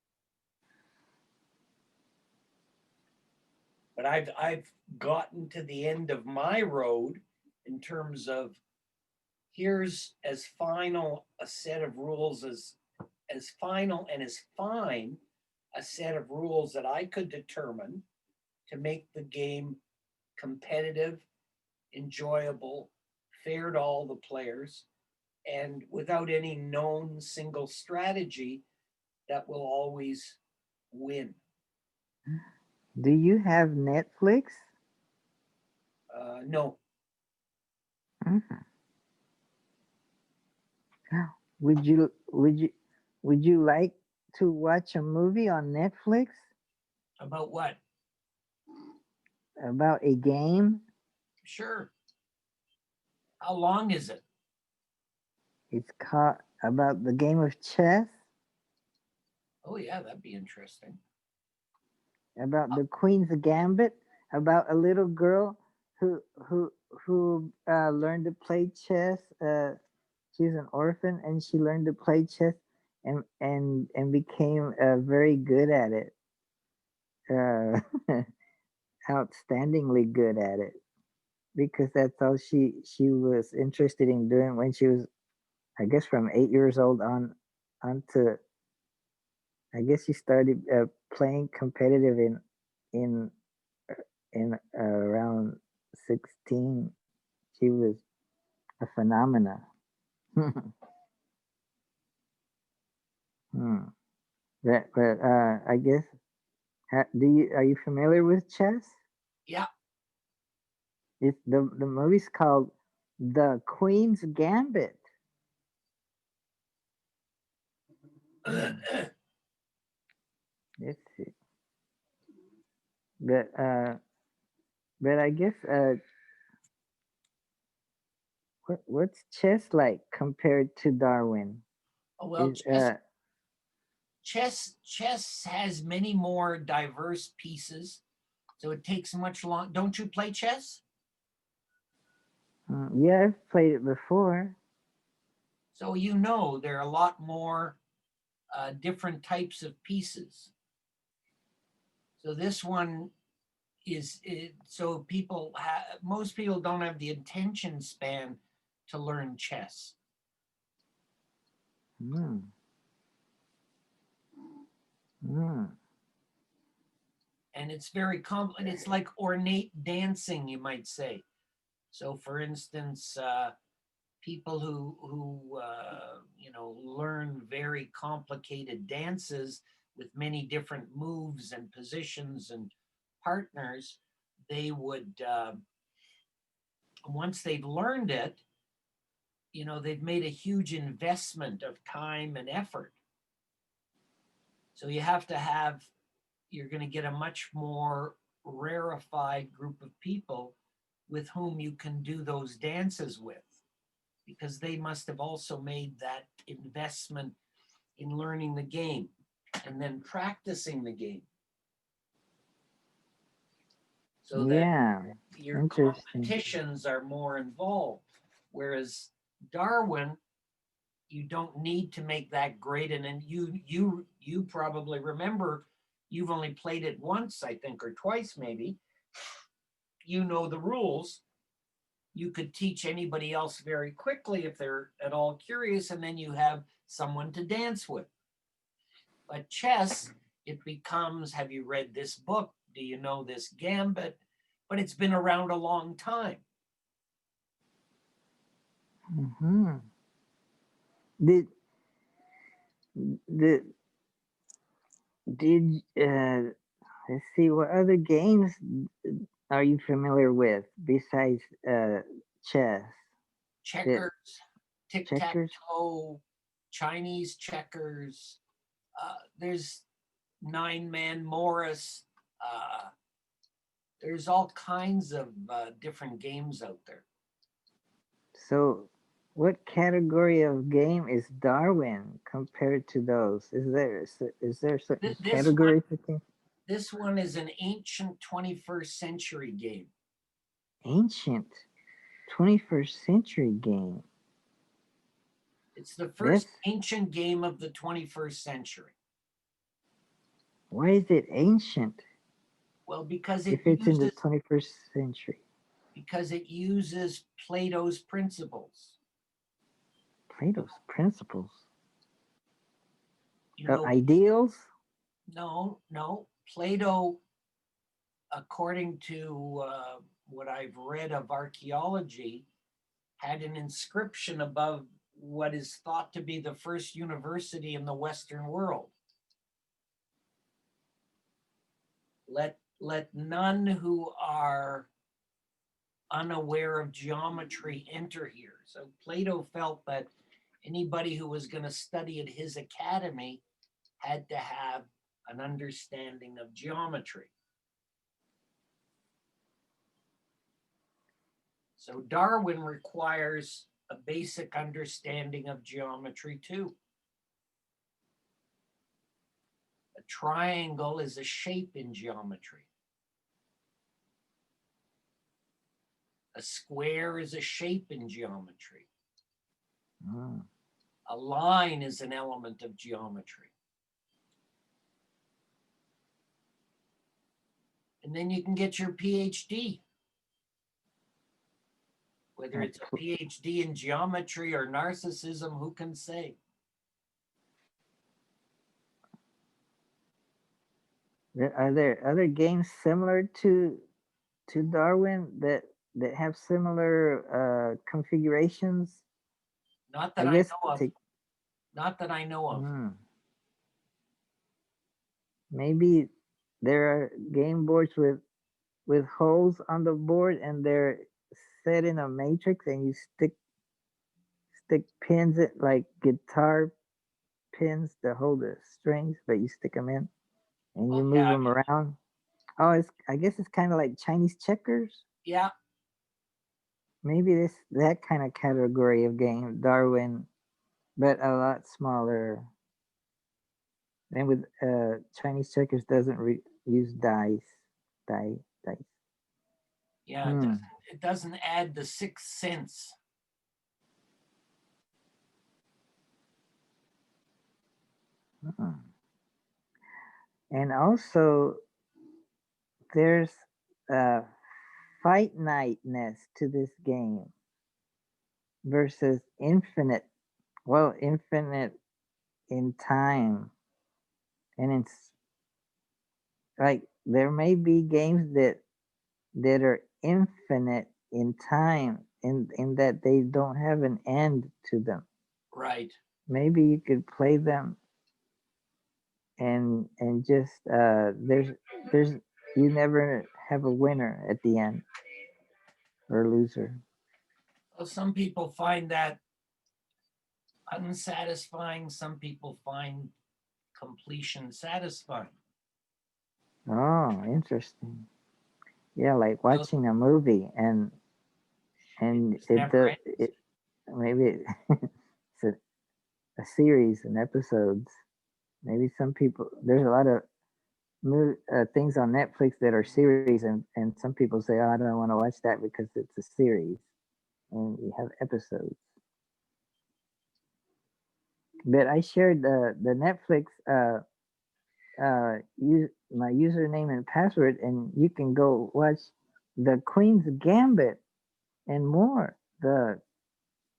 But I've gotten to the end of my road in terms of here's as final a set of rules as final and as fine a set of rules that I could determine to make the game competitive, enjoyable, fair to all the players, and without any known single strategy that will always win. Do you have Netflix? No. Would you like to watch a movie on Netflix? About what? About a game? Sure. How long is it? It's called about the game of chess. Oh yeah, that'd be interesting. About the Queen's Gambit. about a little girl who learned to play chess. She's an orphan, and she learned to play chess and became very good at it. Uh, outstandingly good at it, because that's all she was interested in doing when she was, I guess, from 8 years old on to, I guess she started playing competitive in around 16. She was a phenomena. Hmm. But I guess, are you familiar with chess? Yeah. It's the movie's called The Queen's Gambit. Let's see. But I guess what's chess like compared to Darwin? Oh, well, chess has many more diverse pieces, so it takes much long. Don't you play chess? Yeah, I've played it before. So there are a lot more different types of pieces. So this one is so most people don't have the attention span to learn chess. And it's very complex. It's like ornate dancing, you might say. So, for instance, people who learn very complicated dances with many different moves and positions and partners, they would once they've learned it, they've made a huge investment of time and effort. So you're going to get a much more rarefied group of people with whom you can do those dances with, because they must have also made that investment in learning the game and then practicing the game. So that your competitions are more involved. Whereas Darwin, you don't need to make that great. And then you probably remember, you've only played it once, I think, or twice maybe. You know the rules. You could teach anybody else very quickly if they're at all curious, and then you have someone to dance with. But chess, it becomes, have you read this book? Do you know this gambit? But it's been around a long time. Mm-hmm. Let's see, what other games are you familiar with besides chess? Checkers, tic-tac-toe, Chinese checkers. There's nine-man Morris. There's all kinds of different games out there. So, what category of game is Darwin compared to those? Is there certain categories? This one is an ancient 21st century game. Ancient 21st century game. It's the first ancient game of the 21st century. Why is it ancient? Well, because if it's in the 21st century. Because it uses Plato's principles. Plato's principles? Ideals? No. Plato, according to what I've read of archaeology, had an inscription above what is thought to be the first university in the Western world. Let none who are unaware of geometry enter here. So Plato felt that anybody who was going to study at his academy had to have an understanding of geometry. So Darwin requires a basic understanding of geometry too. A triangle is a shape in geometry. A square is a shape in geometry. A line is an element of geometry. And then you can get your PhD. Whether it's a PhD in geometry or narcissism, who can say? Are there other games similar to Darwin that have similar configurations? Not that I know of. Not that I know of. Maybe there are game boards with holes on the board, and they're set in a matrix, and you stick pins it like guitar pins to hold the strings, but you stick them in and you move them around. Oh, I guess it's kind of like Chinese checkers. Yeah. Maybe that kind of category of game, Darwin, but a lot smaller. And with Chinese checkers doesn't use dice. Yeah, it doesn't add the sixth sense. And also, there's finiteness to this game versus infinite. Well, infinite in time, and it's like there may be games that are infinite in time, in that they don't have an end to them. Right. Maybe you could play them and just there's you never have a winner at the end or loser. Well, some people find that unsatisfying. Some people find completion satisfying. Oh, interesting. Yeah, like watching a movie and it maybe it's a series and episodes. Maybe some people, there's a lot of things on Netflix that are series, and some people say, oh, I don't want to watch that because it's a series and you have episodes. But I shared the Netflix my username and password, and you can go watch the Queen's Gambit and more. The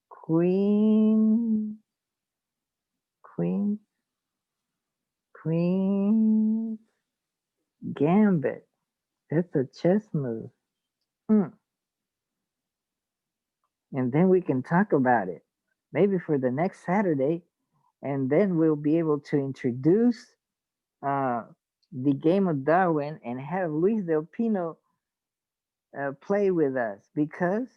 Queen's Gambit. That's a chess move. And then we can talk about it. Maybe for the next Saturday. And then we'll be able to introduce the game of Darwin and have Luis Del Pino play with us, because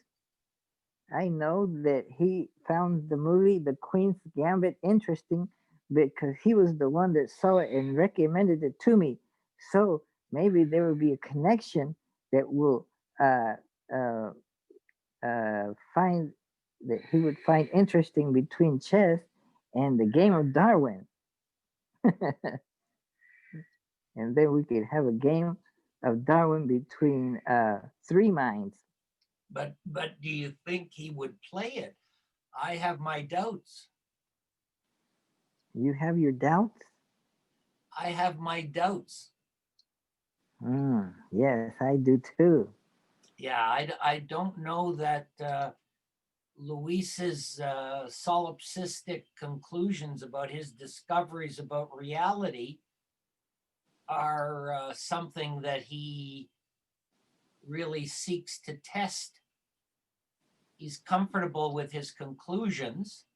I know that he found the movie The Queen's Gambit interesting because he was the one that saw it and recommended it to me. So maybe there will be a connection that will find that he would find interesting between chess and the game of Darwin. And then we could have a game of Darwin between three minds. But do you think he would play it? I have my doubts. You have your doubts? I have my doubts. Yes, I do too. Yeah, I don't know that Luis's solipsistic conclusions about his discoveries about reality are something that he really seeks to test. He's comfortable with his conclusions,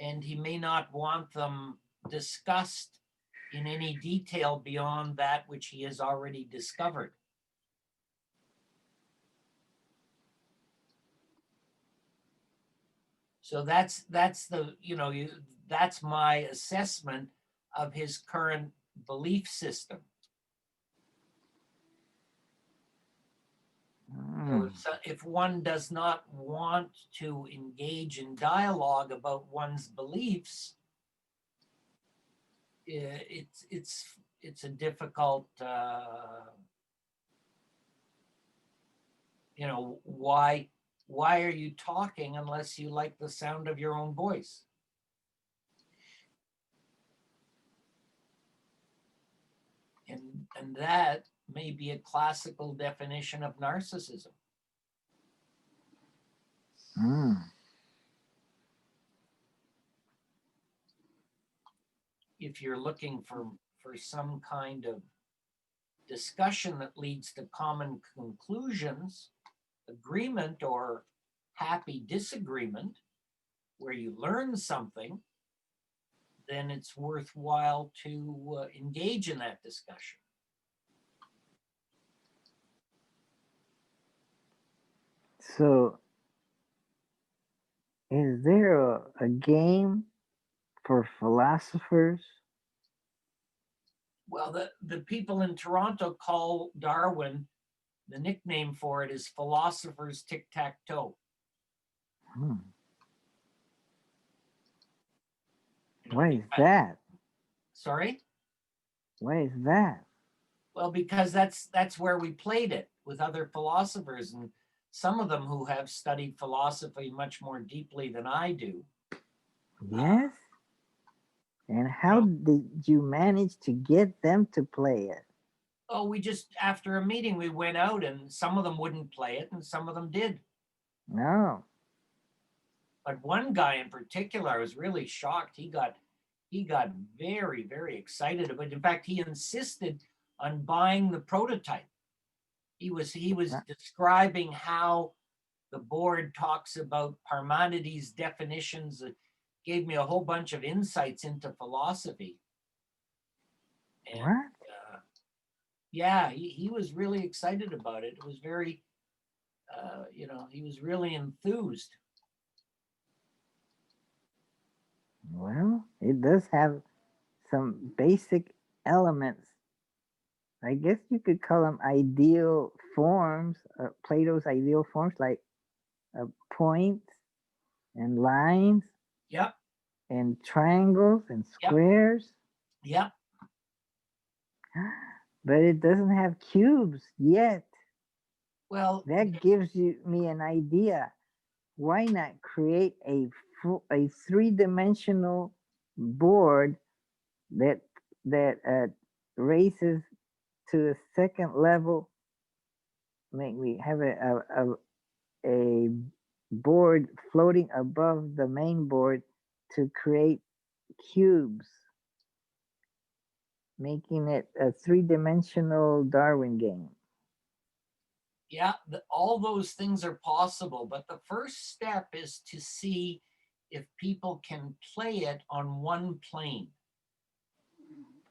and he may not want them discussed in any detail beyond that which he has already discovered. So that's the, that's my assessment of his current belief system. So if one does not want to engage in dialogue about one's beliefs, it's a difficult You know, why are you talking unless you like the sound of your own voice? And that may be a classical definition of narcissism. If you're looking for some kind of discussion that leads to common conclusions, agreement, or happy disagreement, where you learn something, then it's worthwhile to engage in that discussion. So, is there a game for philosophers? Well, the people in Toronto call Darwin, the nickname for it is philosophers tic-tac-toe. Why is that? Sorry? Why is that? Well, because that's where we played it with other philosophers, and some of them who have studied philosophy much more deeply than I do. Yes? And how did you manage to get them to play it? Oh, we just, after a meeting, we went out and some of them wouldn't play it and some of them did. No. But one guy in particular, I was really shocked. He got very, very excited about it. In fact, he insisted on buying the prototype. He was describing how the board talks about Parmenides' definitions. It gave me a whole bunch of insights into philosophy. And, what? Yeah, he was really excited about it. It was very, he was really enthused. Well, it does have some basic elements. I guess you could call them ideal forms, Plato's ideal forms, like points and lines. Yep. And triangles and squares. Yep. But it doesn't have cubes yet. Well, that gives me an idea. Why not create a three-dimensional board that races to a second level? Make me have a board floating above the main board to create cubes, making it a three-dimensional Darwin game. Yeah, all those things are possible, but the first step is to see if people can play it on one plane.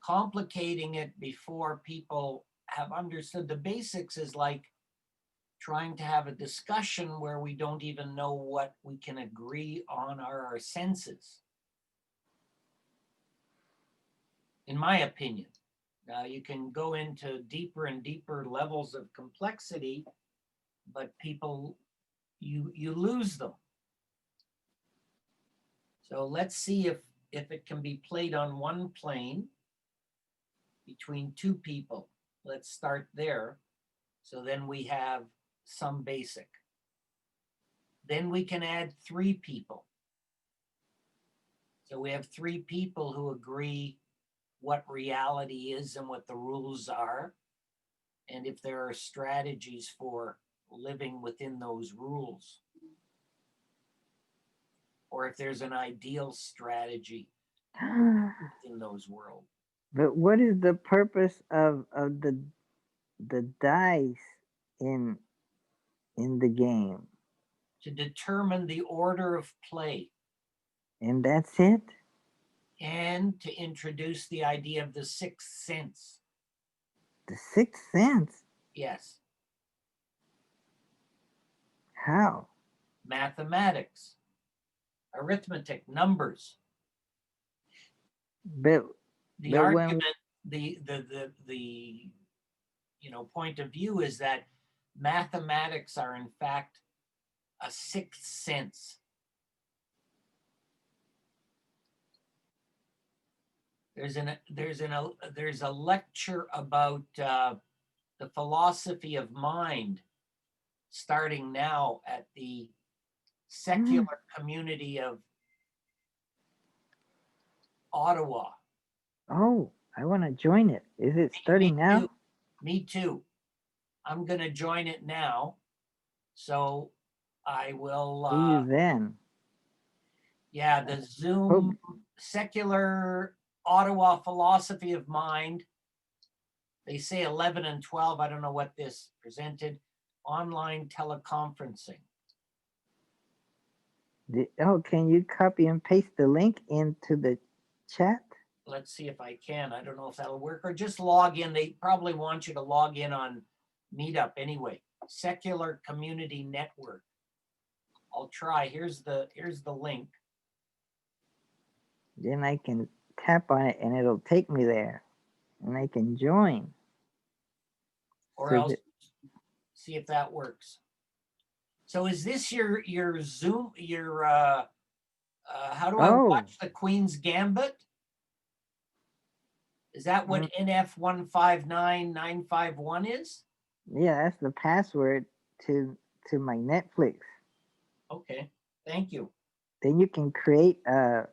Complicating it before people have understood the basics is like trying to have a discussion where we don't even know what we can agree on are our senses. In my opinion. You can go into deeper and deeper levels of complexity, but people, you lose them. So let's see if it can be played on one plane between two people. Let's start there. So then we have some basic. Then we can add three people. So we have three people who agree what reality is and what the rules are, and if there are strategies for living within those rules, or if there's an ideal strategy in those worlds. But what is the purpose of the dice in the game? To determine the order of play. And that's it? And to introduce the idea of the sixth sense. The sixth sense? Yes. How? Mathematics, arithmetic, numbers. But the argument, the point of view is that mathematics are in fact a sixth sense. There's a lecture about the philosophy of mind starting now at the secular community of Ottawa. Oh, I want to join it. Is it starting now? Me too. I'm going to join it now. So I will. See you then. Yeah, the Zoom secular Ottawa philosophy of mind. They say 11 and 12. I don't know what this presented. Online teleconferencing. Can you copy and paste the link into the chat? Let's see if I can. I don't know if that'll work, or just log in. They probably want you to log in on Meetup anyway. Secular Community Network. I'll try. Here's the link. Then I can tap on it and it'll take me there, and I can join. Or else see if that works. So is this your Zoom, your how do I watch the Queen's Gambit? Is that what NF159951 is? Yeah, that's the password to my Netflix. Okay, thank you. Then you can create a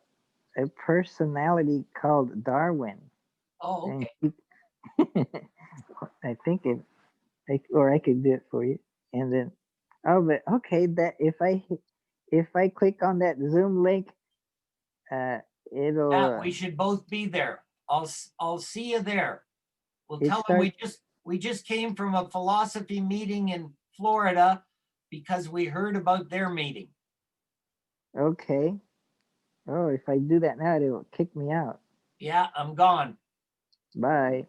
personality called Darwin. Oh, okay. I think or I could do it for you. And then, but okay, that if I click on that Zoom link, it'll. Yeah, we should both be there. I'll see you there. We'll tell them we just came from a philosophy meeting in Florida because we heard about their meeting. Okay. Oh, if I do that now, it will kick me out. Yeah, I'm gone. Bye.